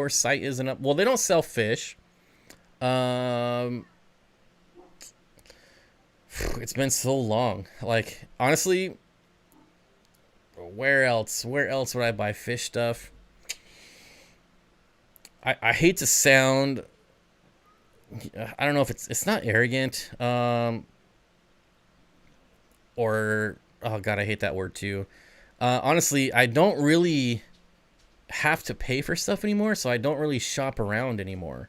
Speaker 1: site isn't up? Well, they don't sell fish. It's been so long. Like, honestly, where else would I buy fish stuff? I hate to sound, I don't know if it's not arrogant, or, oh god, I hate that word too. Honestly, I don't really have to pay for stuff anymore, so I don't really shop around anymore.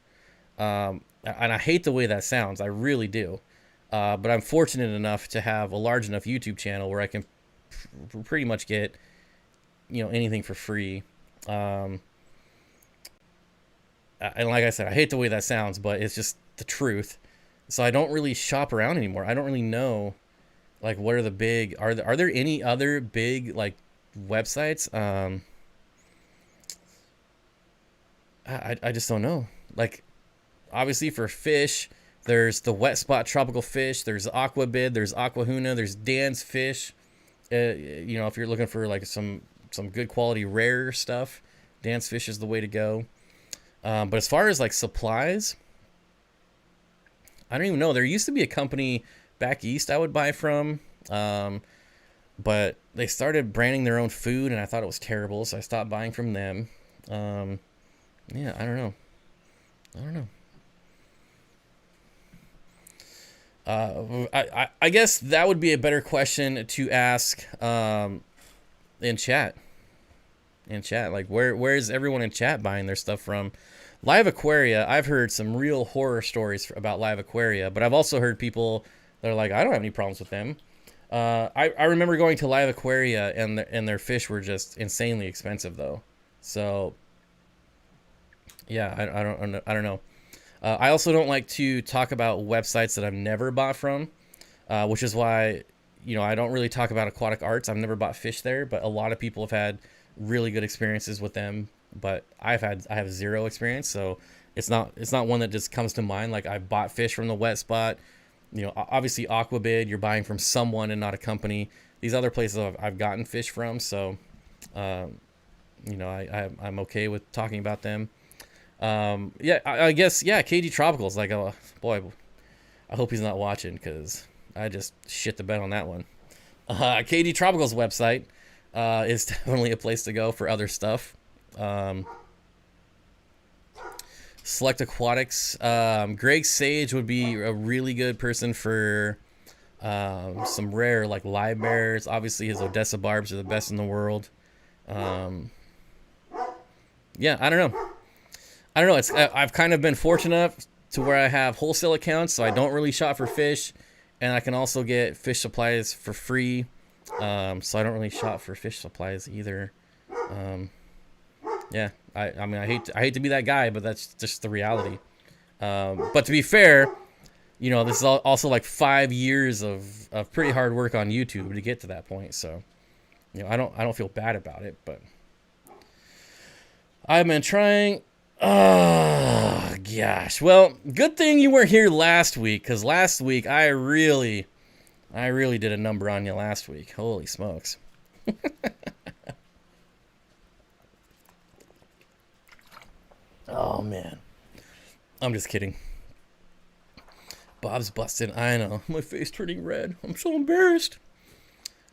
Speaker 1: And I hate the way that sounds. I really do. But I'm fortunate enough to have a large enough YouTube channel where I can pretty much get, anything for free. And like I said, I hate the way that sounds, but it's just the truth. So I don't really shop around anymore. I don't really know, like, what are the big, are there any other big, like, websites? I just don't know. Like, obviously for fish, there's the Wet Spot Tropical Fish, there's Aquabid, there's Aquahuna, there's Dan's Fish. If you're looking for like some good quality rare stuff, Dan's Fish is the way to go. But as far as like supplies, I don't even know. There used to be a company back east I would buy from, but they started branding their own food, and I thought it was terrible, so I stopped buying from them. Yeah, I don't know. I guess that would be a better question to ask in chat. Like where is everyone in chat buying their stuff from? Live Aquaria, I've heard some real horror stories about Live Aquaria, but I've also heard people that are like, I don't have any problems with them. I remember going to Live Aquaria, and their fish were just insanely expensive though. So yeah, I don't know. I also don't like to talk about websites that I've never bought from, which is why, I don't really talk about Aquatic Arts. I've never bought fish there, but a lot of people have had really good experiences with them. But I have zero experience, so it's not one that just comes to mind. Like, I bought fish from the wet spot. Obviously Aquabid, you're buying from someone and not a company. These other places I've gotten fish from, so I'm okay with talking about them. I guess KG Tropicals, like, oh boy, I hope he's not watching, because I just shit the bed on that one. KG Tropicals website is definitely a place to go for other stuff. Select Aquatics. Greg Sage would be a really good person for some rare, like, live bears. Obviously his Odessa barbs are the best in the world. Yeah, I don't know. I've kind of been fortunate enough to where I have wholesale accounts, so I don't really shop for fish, and I can also get fish supplies for free. So I don't really shop for fish supplies either. Yeah, I mean, I hate to be that guy, but that's just the reality. But to be fair, this is also like 5 years of pretty hard work on YouTube to get to that point. So, I don't feel bad about it, but I've been trying. Oh gosh. Well, good thing you weren't here last week, because last week I really did a number on you last week. Holy smokes. Oh man. I'm just kidding. Bob's busted. I know. My face turning red. I'm so embarrassed.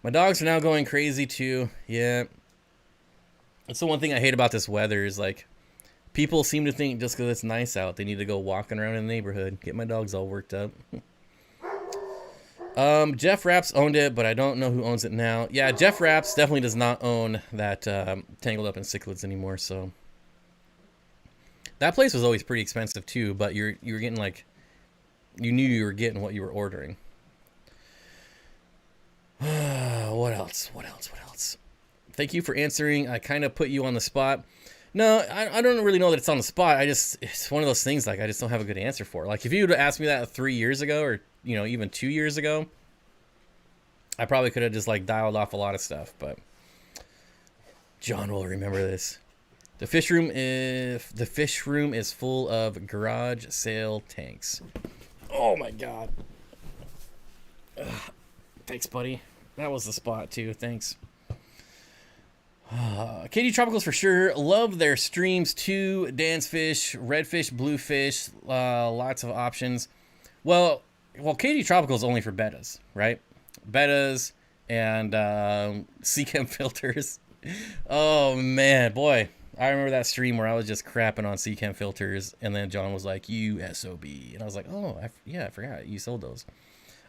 Speaker 1: My dogs are now going crazy too. Yeah. That's the one thing I hate about this weather is, like, people seem to think just because it's nice out, they need to go walking around in the neighborhood. Get my dogs all worked up. Jeff Rapps owned it, but I don't know who owns it now. Yeah, Jeff Rapps definitely does not own that Tangled Up in Cichlids anymore, so. That place was always pretty expensive too, but you were getting, like, you knew you were getting what you were ordering. What else? Thank you for answering. I kind of put you on the spot. No, I don't really know that it's on the spot. It's one of those things, like, I just don't have a good answer for. Like, if you would have asked me that 3 years ago, or, even 2 years ago, I probably could have just, like, dialed off a lot of stuff, but John will remember this. The fish room is full of garage sale tanks. Oh my god. Ugh. Thanks, buddy. That was the spot too. Thanks. KD Tropicals for sure. Love their streams too. Dance fish, redfish, bluefish, lots of options. Well, KD Tropicals only for bettas, right? Bettas and Seachem filters. Oh man, boy. I remember that stream where I was just crapping on Seachem filters, and then John was like, "You SOB," and I was like, "Oh, I forgot you sold those."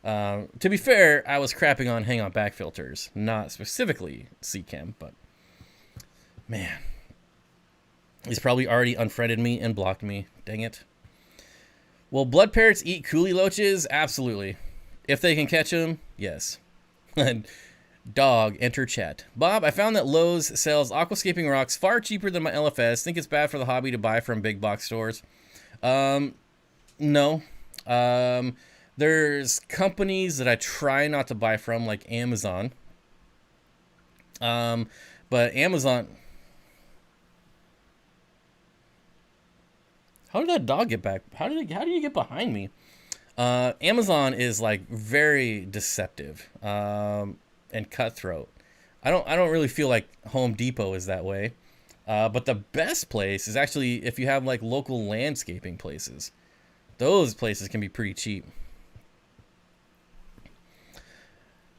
Speaker 1: To be fair, I was crapping on hang on back filters, not specifically Seachem, but man, he's probably already unfriended me and blocked me. Dang it. Will blood parrots eat coolie loaches? Absolutely. If they can catch them, yes. Dog, enter chat. Bob, I found that Lowe's sells aquascaping rocks far cheaper than my LFS. Think it's bad for the hobby to buy from big box stores? No. There's companies that I try not to buy from, like Amazon. But Amazon... How did that dog get back? How did you get behind me? Amazon is, like, very deceptive. And cutthroat. I don't really feel like Home Depot is that way. But the best place is actually if you have, like, local landscaping places. Those places can be pretty cheap.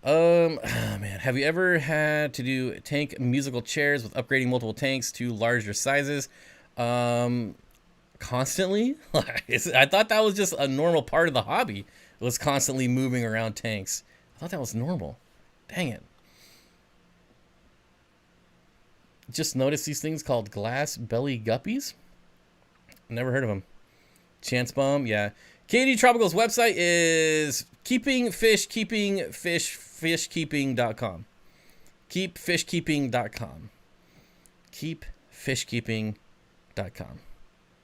Speaker 1: Oh man, have you ever had to do tank musical chairs with upgrading multiple tanks to larger sizes? Um, Constantly? I thought that was just a normal part of the hobby. It was constantly moving around tanks. I thought that was normal. Dang it. Just noticed these things called glass belly guppies. Never heard of them. Chance bomb, yeah. KD Tropical's website is fishkeeping.com. Keepfishkeeping.com. Keepfishkeeping.com.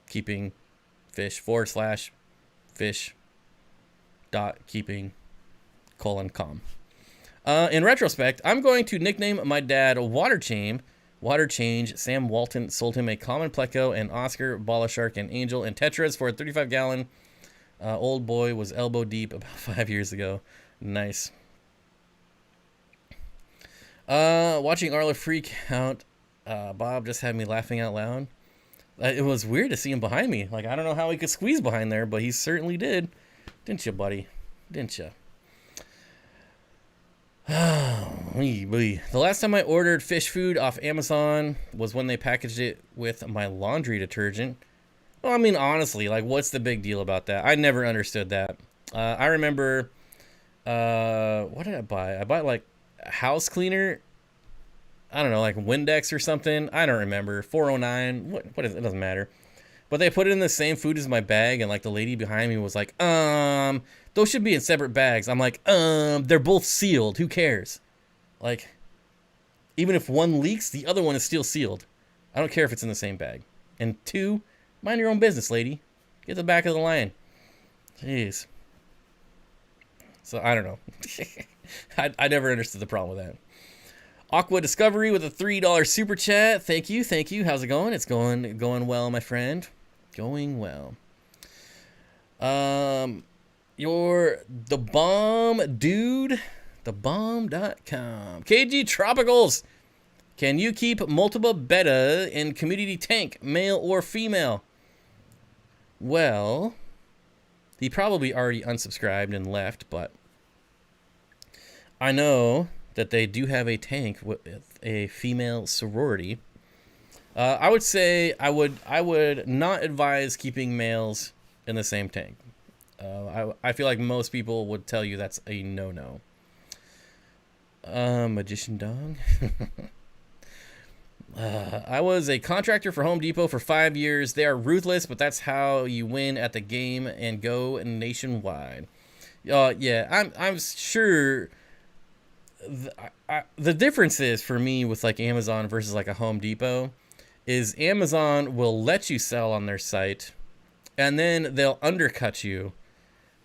Speaker 1: Keeping fish / fish dot keeping :com. In retrospect, I'm going to nickname my dad Water Change. Sam Walton sold him a common pleco and Oscar, Bala Shark, and Angel and Tetras for a 35-gallon. Old boy was elbow deep about 5 years ago. Nice. Watching Arla freak out. Bob just had me laughing out loud. It was weird to see him behind me. Like, I don't know how he could squeeze behind there, but he certainly did. Didn't you, buddy? Didn't you? The last time I ordered fish food off Amazon was when they packaged it with my laundry detergent. Well, I mean, honestly, like, what's the big deal about that? I never understood that. I remember, what did I buy? I bought, like, a house cleaner. I don't know, like Windex or something. I don't remember. 409. What is it? It doesn't matter. But they put it in the same food as my bag, and like the lady behind me was like, those should be in separate bags. I'm like, they're both sealed. Who cares? Like, even if one leaks, the other one is still sealed. I don't care if it's in the same bag. And 2, mind your own business, lady. Get the back of the line. Jeez. So I don't know. I never understood the problem with that. Aqua Discovery with a $3 super chat. Thank you. How's it going? It's going well, my friend. Going well. You're the bomb, dude. Thebomb.com. KG Tropicals. Can you keep multiple betta in community tank, male or female? Well, he probably already unsubscribed and left, but I know that they do have a tank with a female sorority. I would say I would not advise keeping males in the same tank. I feel like most people would tell you that's a no-no. Magician Dog. I was a contractor for Home Depot for 5 years. They are ruthless, but that's how you win at the game and go nationwide. Yeah, I'm sure. The difference is for me with like Amazon versus like a Home Depot is Amazon will let you sell on their site and then they'll undercut you.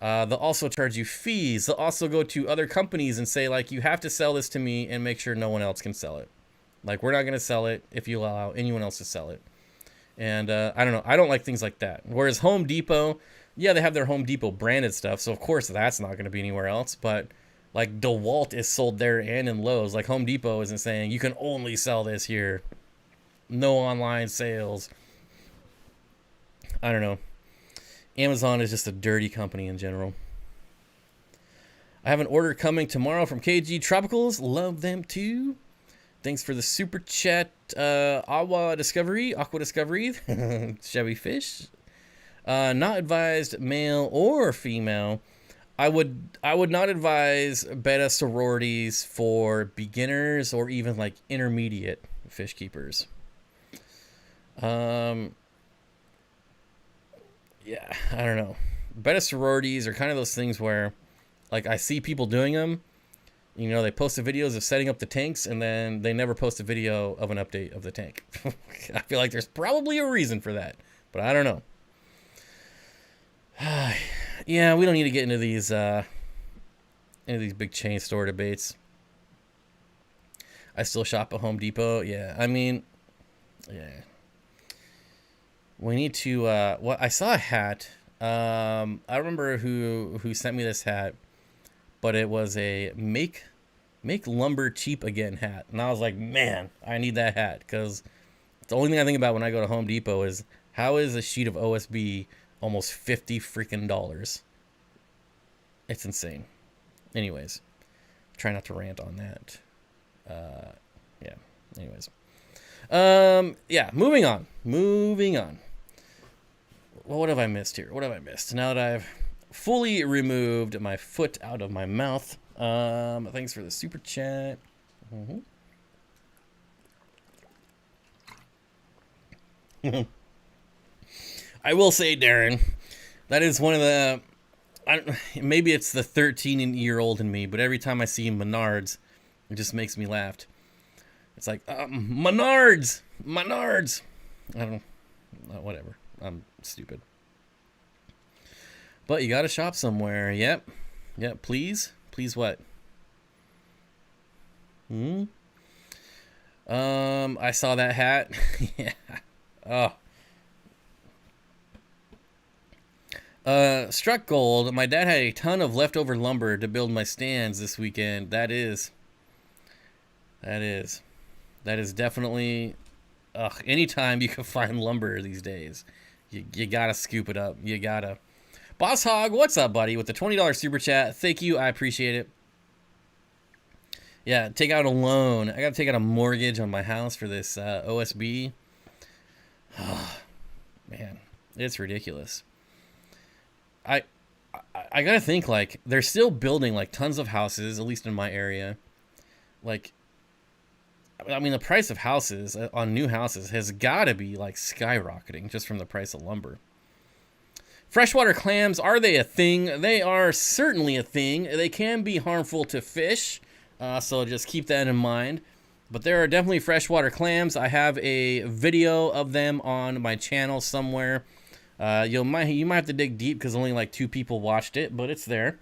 Speaker 1: They'll also charge you fees. They'll also go to other companies and say like, you have to sell this to me and make sure no one else can sell it. Like, we're not going to sell it if you allow anyone else to sell it. And I don't know. I don't like things like that. Whereas Home Depot, yeah, they have their Home Depot branded stuff. So of course that's not going to be anywhere else. But like DeWalt is sold there and in Lowe's. Like Home Depot isn't saying you can only sell this here. No online sales. I don't know. Amazon is just a dirty company in general. I have an order coming tomorrow from KG Tropicals. Love them too. Thanks for the super chat. Aqua Discovery. Chevy Fish. Not advised male or female. I would not advise beta sororities for beginners or even like intermediate fish keepers. Yeah, I don't know. Beta sororities are kind of those things where, like, I see people doing them. You know, they post the videos of setting up the tanks, and then they never post a video of an update of the tank. I feel like there's probably a reason for that, but I don't know. Yeah, we don't need to get into these big chain store debates. I still shop at Home Depot. Yeah, I mean, yeah. We need to. Well, I saw a hat. I remember who sent me this hat, but it was a make lumber cheap again hat, and I was like, man, I need that hat because the only thing I think about when I go to Home Depot is how is a sheet of OSB almost $50 freaking dollars? It's insane. Anyways, Try not to rant on that. Yeah. Anyways. Yeah. Moving on. Well, what have I missed here? What have I missed? Now that I've fully removed my foot out of my mouth. Thanks for the super chat. I will say, Darren, that is one of the... maybe it's the 13-year-old in me, but every time I see Menards, it just makes me laugh. It's like, Menards! I don't know. Whatever. I'm stupid. But you gotta shop somewhere. Yep. Please what? I saw that hat. Yeah. Struck gold. My dad had a ton of leftover lumber to build my stands this weekend. That is definitely, anytime you can find lumber these days, you gotta scoop it up. You gotta. Boss Hog, what's up, buddy? With the $20 super chat. Thank you. I appreciate it. Yeah, take out a loan. I gotta take out a mortgage on my house for this OSB. Oh, man, it's ridiculous. I gotta think, like, they're still building like tons of houses, at least in my area. Like, I mean, the price of houses on new houses has got to be like skyrocketing just from the price of lumber. Freshwater clams, are they a thing? They are certainly a thing. They can be harmful to fish, so just keep that in mind. But there are definitely freshwater clams. I have a video of them on my channel somewhere. You might have to dig deep because only like 2 people watched it, but it's there.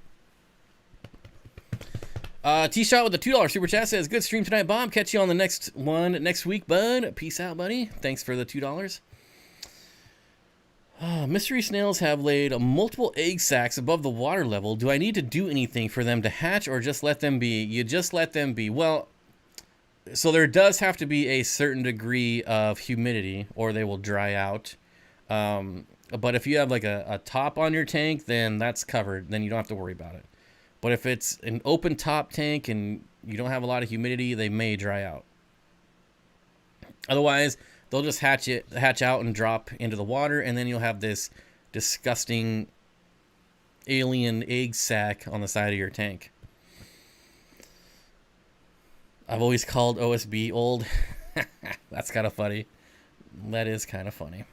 Speaker 1: T-Shot with the $2 super chat says, good stream tonight, Bob. Catch you on the next one next week, bud. Peace out, buddy. Thanks for the $2. Mystery snails have laid multiple egg sacs above the water level. Do I need to do anything for them to hatch or just let them be? You just let them be. Well, so there does have to be a certain degree of humidity or they will dry out. But if you have like a top on your tank, then that's covered. Then you don't have to worry about it. But if it's an open top tank and you don't have a lot of humidity, they may dry out. Otherwise, they'll just hatch out and drop into the water, and then you'll have this disgusting alien egg sac on the side of your tank. I've always called OSB old. That's kind of funny. That is kind of funny.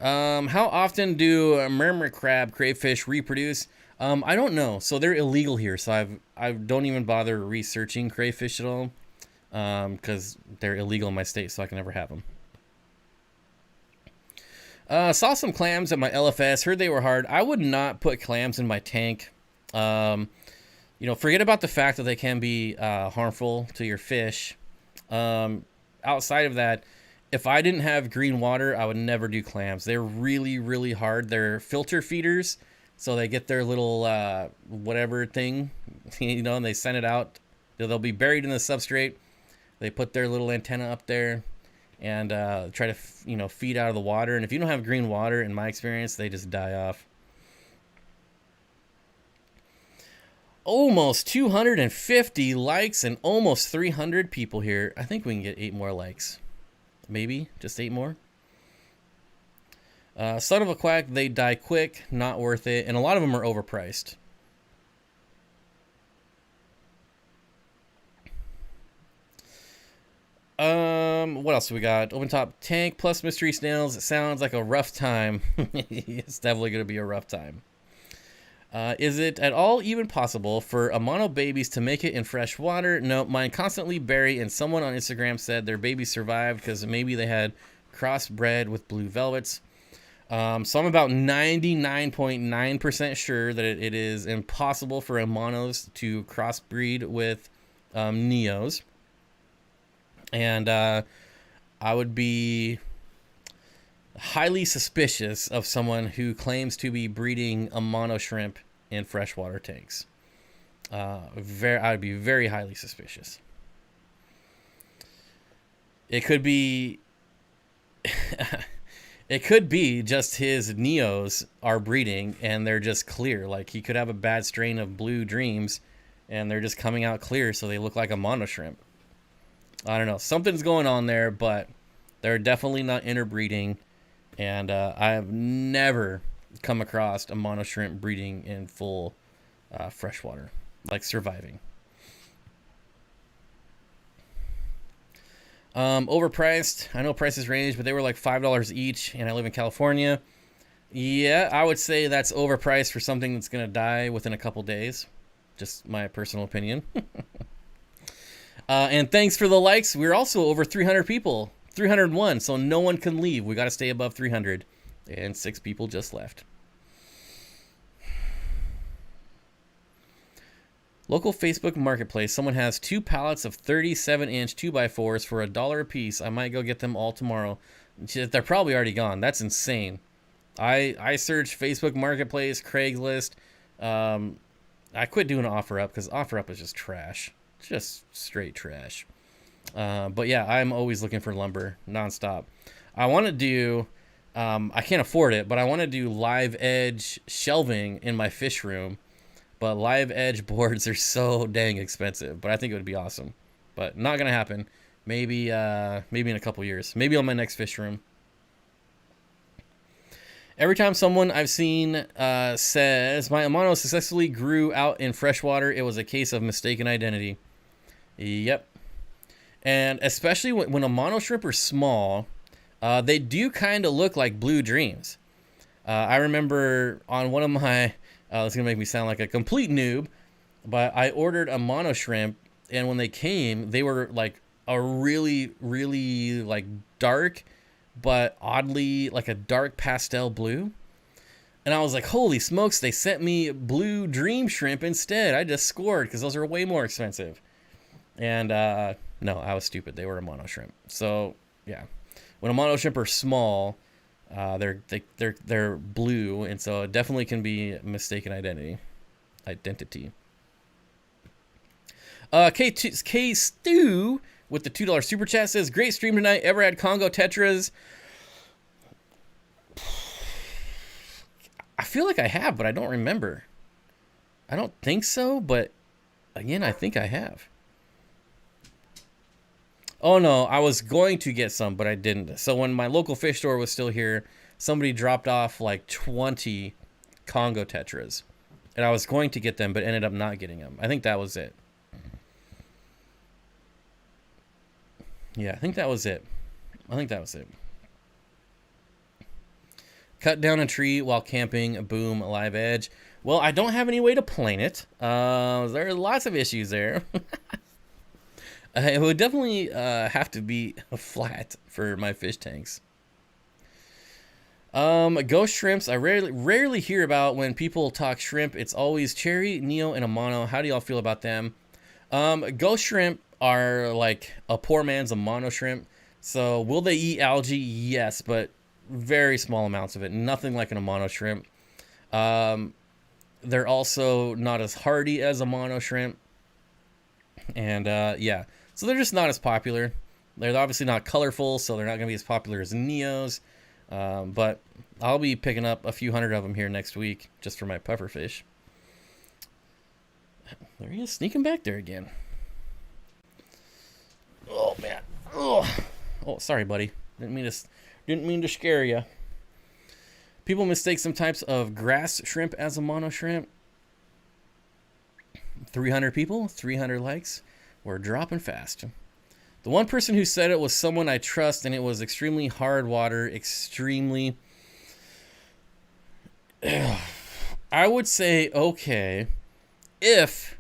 Speaker 1: How often do mermaid crab crayfish reproduce? I don't know. So they're illegal here. So I don't even bother researching crayfish at all. Because they're illegal in my state, so I can never have them. Saw some clams at my LFS. Heard they were hard. I would not put clams in my tank. Forget about the fact that they can be harmful to your fish. Outside of that, if I didn't have green water, I would never do clams. They're really, really hard. They're filter feeders, so they get their little whatever thing, and they send it out. They'll be buried in the substrate. They put their little antenna up there and try to, feed out of the water. And if you don't have green water, in my experience, they just die off. Almost 250 likes and almost 300 people here. I think we can get 8 more likes. Maybe just 8 more. Son of a quack, they die quick, not worth it. And a lot of them are overpriced. What else do we got? Open top tank plus mystery snails. It sounds like a rough time. It's definitely going to be a rough time. Is it at all even possible for Amano babies to make it in fresh water? No, mine constantly bury, and someone on Instagram said their babies survived because maybe they had crossbred with blue velvets. So I'm about 99.9% sure that it is impossible for Amanos to crossbreed with Neos. And I would be highly suspicious of someone who claims to be breeding Amano shrimp in freshwater tanks. I would be very highly suspicious. It could be It could be just his Neos are breeding and they're just clear. Like he could have a bad strain of blue dreams and they're just coming out clear so they look like a mono shrimp. I don't know. Something's going on there, but they're definitely not interbreeding. And I have never come across a mono shrimp breeding in full freshwater, like surviving. Overpriced. I know prices range, but they were like $5 each, and I live in California. Yeah, I would say that's overpriced for something that's going to die within a couple days. Just my personal opinion. And thanks for the likes. We're also over 300 people. 301, so no one can leave. We got to stay above 300. And 6 people just left. Local Facebook marketplace. Someone has 2 pallets of 37-inch 2x4s for $1 a piece. I might go get them all tomorrow. They're probably already gone. That's insane. I searched Facebook Marketplace, Craigslist. I quit doing OfferUp because OfferUp is just trash. Just straight trash. But yeah, I'm always looking for lumber nonstop. I want to do, I can't afford it, but I want to do live edge shelving in my fish room. But live edge boards are so dang expensive. But I think it would be awesome. But not going to happen. Maybe in a couple years. Maybe on my next fish room. Every time someone I've seen says, my Amano successfully grew out in freshwater, it was a case of mistaken identity. Yep. And especially when Amano shrimp are small, they do kind of look like blue dreams. I remember on one of my... it's going to make me sound like a complete noob, but I ordered a mono shrimp, and when they came, they were like a really, really like dark, but oddly like a dark pastel blue. And I was like, holy smokes, they sent me blue dream shrimp instead. I just scored because those are way more expensive. And no, I was stupid. They were a mono shrimp. So yeah, when a mono shrimp are small, they're blue, and so it definitely can be mistaken identity. K Stu with the $2 super chat says, great stream tonight. Ever had Congo tetras? I feel like I have, but I don't remember. I don't think so, but again, I think I have. Oh no, I was going to get some, but I didn't. So when my local fish store was still here, somebody dropped off like 20 Congo tetras. And I was going to get them, but ended up not getting them. I think that was it. Yeah, I think that was it. Cut down a tree while camping, boom, live edge. Well, I don't have any way to plane it. There are lots of issues there. It would definitely have to be flat for my fish tanks. Ghost shrimps, I rarely hear about when people talk shrimp. It's always cherry, neo, and Amano. How do y'all feel about them? Ghost shrimp are like a poor man's Amano shrimp. So will they eat algae? Yes, but very small amounts of it. Nothing like an Amano shrimp. They're also not as hardy as Amano shrimp. And yeah, so they're just not as popular. They're obviously not colorful, so they're not going to be as popular as Neos. But I'll be picking up a few hundred of them here next week just for my puffer fish. There he is, sneaking back there again. Oh man. Oh, sorry, buddy. Didn't mean to scare you. People mistake some types of grass shrimp as a mono shrimp. 300 people, 300 likes. We're dropping fast. The one person who said it was someone I trust, and it was extremely hard water, extremely... I would say, okay, if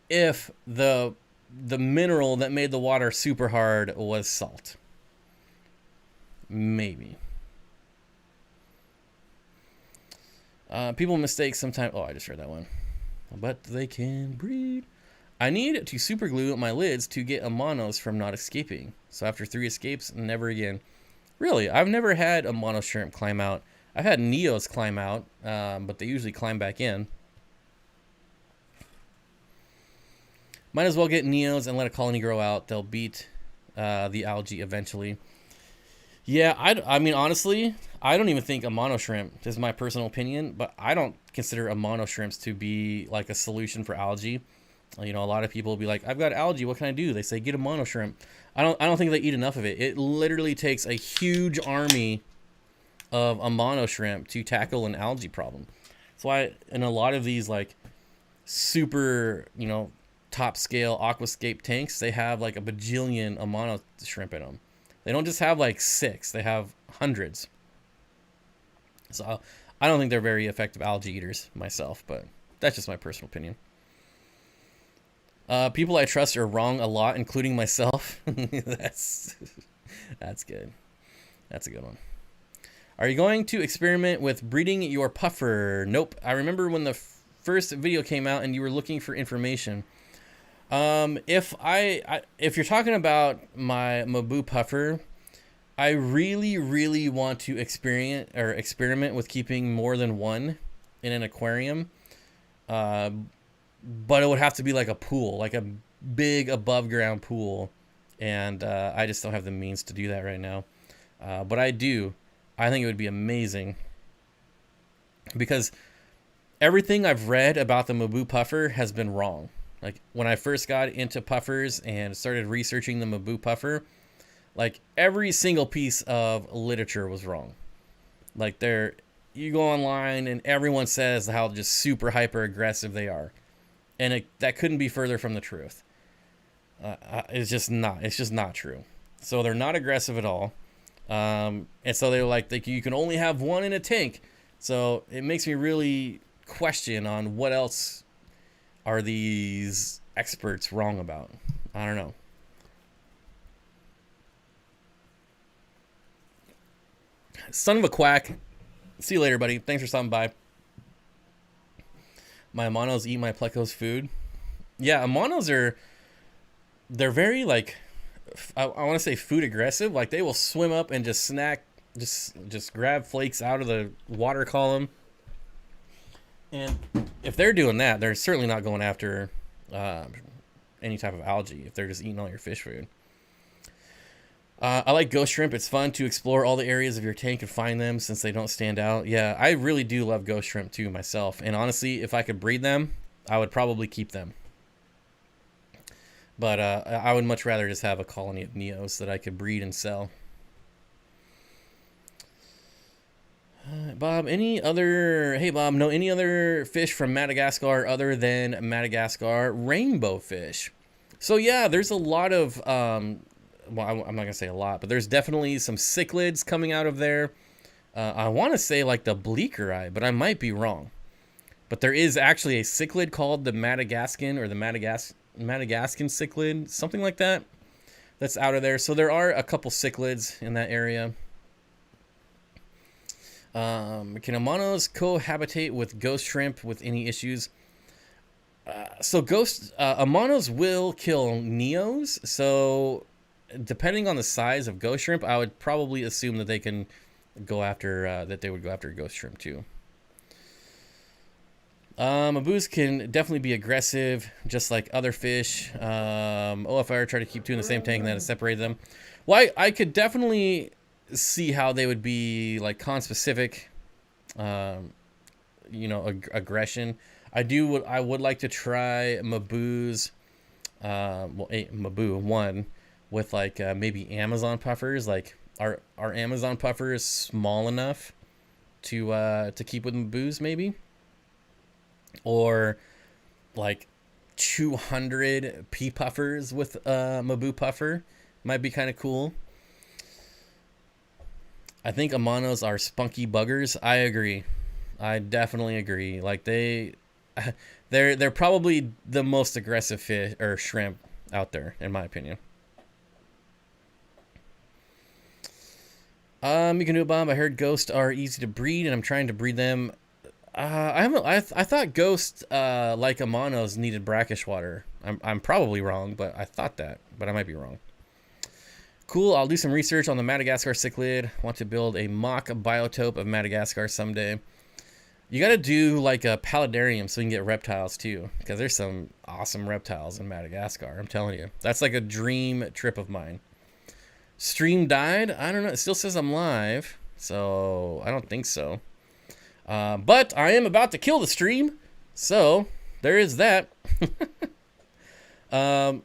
Speaker 1: the mineral that made the water super hard was salt. Maybe. People mistake sometimes... Oh, I just read that one. But they can breed. I need to super glue my lids to get Amanos from not escaping. So after 3 escapes, never again. Really, I've never had a mono shrimp climb out. I've had Neos climb out, but they usually climb back in. Might as well get Neos and let a colony grow out. They'll beat the algae eventually. Yeah, I mean, honestly, I don't even think a mono shrimp, this is my personal opinion, but I don't consider a mono shrimps to be like a solution for algae. You know, a lot of people will be like, I've got algae, what can I do? They say, get a mono shrimp. I don't think they eat enough of it. It literally takes a huge army of a mono shrimp to tackle an algae problem. That's why in a lot of these like super, you know, top scale aquascape tanks, they have like a bajillion a mono shrimp in them. They don't just have like 6, they have hundreds. So I don't think they're very effective algae eaters myself, but that's just my personal opinion. People I trust are wrong a lot, including myself. that's good. That's a good one. Are you going to experiment with breeding your puffer? Nope. I remember when the first video came out and you were looking for information. If you're talking about my Mabu puffer, I really want to experiment with keeping more than one in an aquarium. But it would have to be like a pool, like a big above ground pool. And I just don't have the means to do that right now. But I do. I think it would be amazing. Because everything I've read about the Mabu puffer has been wrong. Like when I first got into puffers and started researching the Mabu puffer, like every single piece of literature was wrong. Like you go online and everyone says how just super hyper aggressive they are. And that couldn't be further from the truth. It's just not true. So they're not aggressive at all. And so they're like you can only have one in a tank. So it makes me really question on what else are these experts wrong about. I don't know. Son of a quack. See you later, buddy. Thanks for stopping by. My monos eat my plecos food. Yeah, monos they're very like, I want to say food aggressive. Like they will swim up and just snack, just grab flakes out of the water column. And if they're doing that, they're certainly not going after any type of algae if they're just eating all your fish food. I like ghost shrimp. It's fun to explore all the areas of your tank and find them since they don't stand out. Yeah, I really do love ghost shrimp too myself. And honestly, if I could breed them, I would probably keep them. But I would much rather just have a colony of Neos that I could breed and sell. Bob, any other fish from Madagascar other than Madagascar rainbow fish? So yeah, there's a lot of well, I'm not going to say a lot, but there's definitely some cichlids coming out of there. I want to say like the bleaker eye, but I might be wrong. But there is actually a cichlid called the Madagascan or the Madagascan cichlid, something like that, that's out of there. So there are a couple cichlids in that area. Can monos cohabitate with ghost shrimp with any issues? So monos will kill Neos, so depending on the size of ghost shrimp, I would probably assume that they can go after they would go after ghost shrimp too. Mabus can definitely be aggressive, just like other fish. OFR try to keep two in the same tank and then separate them. Well, I could definitely see how they would be like conspecific, aggression. I would like to try Mabu's, Mabu 1 with like maybe Amazon puffers. Like are Amazon puffers small enough to keep with Mabus maybe? Or like 200 pea puffers with Mabu puffer might be kind of cool. I think Amanos are spunky buggers. I agree. I definitely agree. Like they're probably the most aggressive fish or shrimp out there, in my opinion. You can do it, Bob. I heard ghosts are easy to breed, and I'm trying to breed them. I thought ghosts like Amanos needed brackish water. I'm probably wrong, but I thought that, but I might be wrong. Cool, I'll do some research on the Madagascar cichlid. Want to build a mock biotope of Madagascar someday. You got to do like a paludarium so you can get reptiles too, because there's some awesome reptiles in Madagascar. I'm telling you, that's like a dream trip of mine. Stream died? I don't know. It still says I'm live, so I don't think so. But I am about to kill the stream, so there is that. I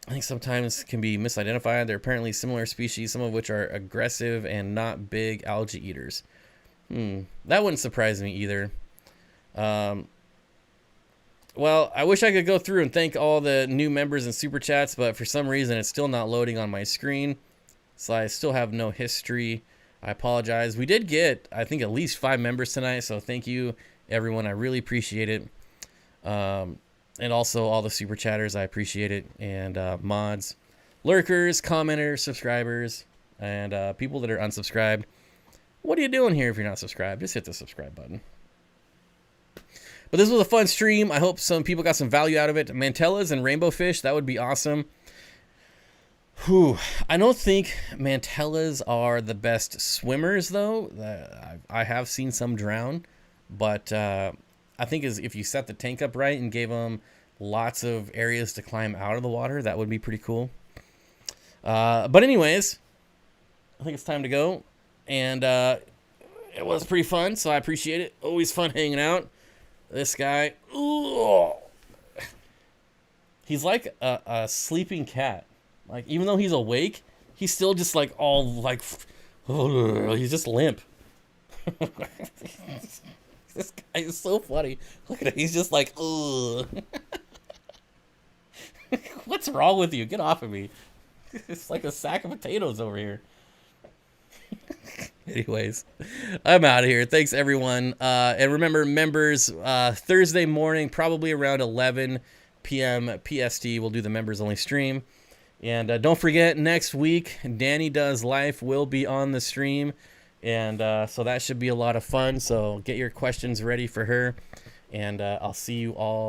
Speaker 1: think sometimes can be misidentified. They're apparently similar species, some of which are aggressive and not big algae eaters. That wouldn't surprise me either. Well, I wish I could go through and thank all the new members and super chats, but for some reason it's still not loading on my screen. So I still have no history. I apologize. We did get, I think, at least 5 members tonight, so thank you, everyone. I really appreciate it. And also all the super chatters, I appreciate it. And mods, lurkers, commenters, subscribers, and people that are unsubscribed. What are you doing here if you're not subscribed? Just hit the subscribe button. But this was a fun stream. I hope some people got some value out of it. Mantellas and rainbow fish, that would be awesome. Whew. I don't think mantellas are the best swimmers, though. I have seen some drown. But I think if you set the tank up right and gave them lots of areas to climb out of the water, that would be pretty cool. But anyways, I think it's time to go. And it was pretty fun, so I appreciate it. Always fun hanging out. This guy, ooh, he's like a sleeping cat. Like, even though he's awake, he's still just like all like, he's just limp. This guy is so funny. Look at him. He's just like, ugh. What's wrong with you? Get off of me. It's like a sack of potatoes over here. Anyways, I'm out of here. Thanks, everyone. And remember, members, Thursday morning, probably around 11 p.m. PST, we'll do the members-only stream. And don't forget, next week, Danny Does Life will be on the stream. And so that should be a lot of fun. So get your questions ready for her. And I'll see you all.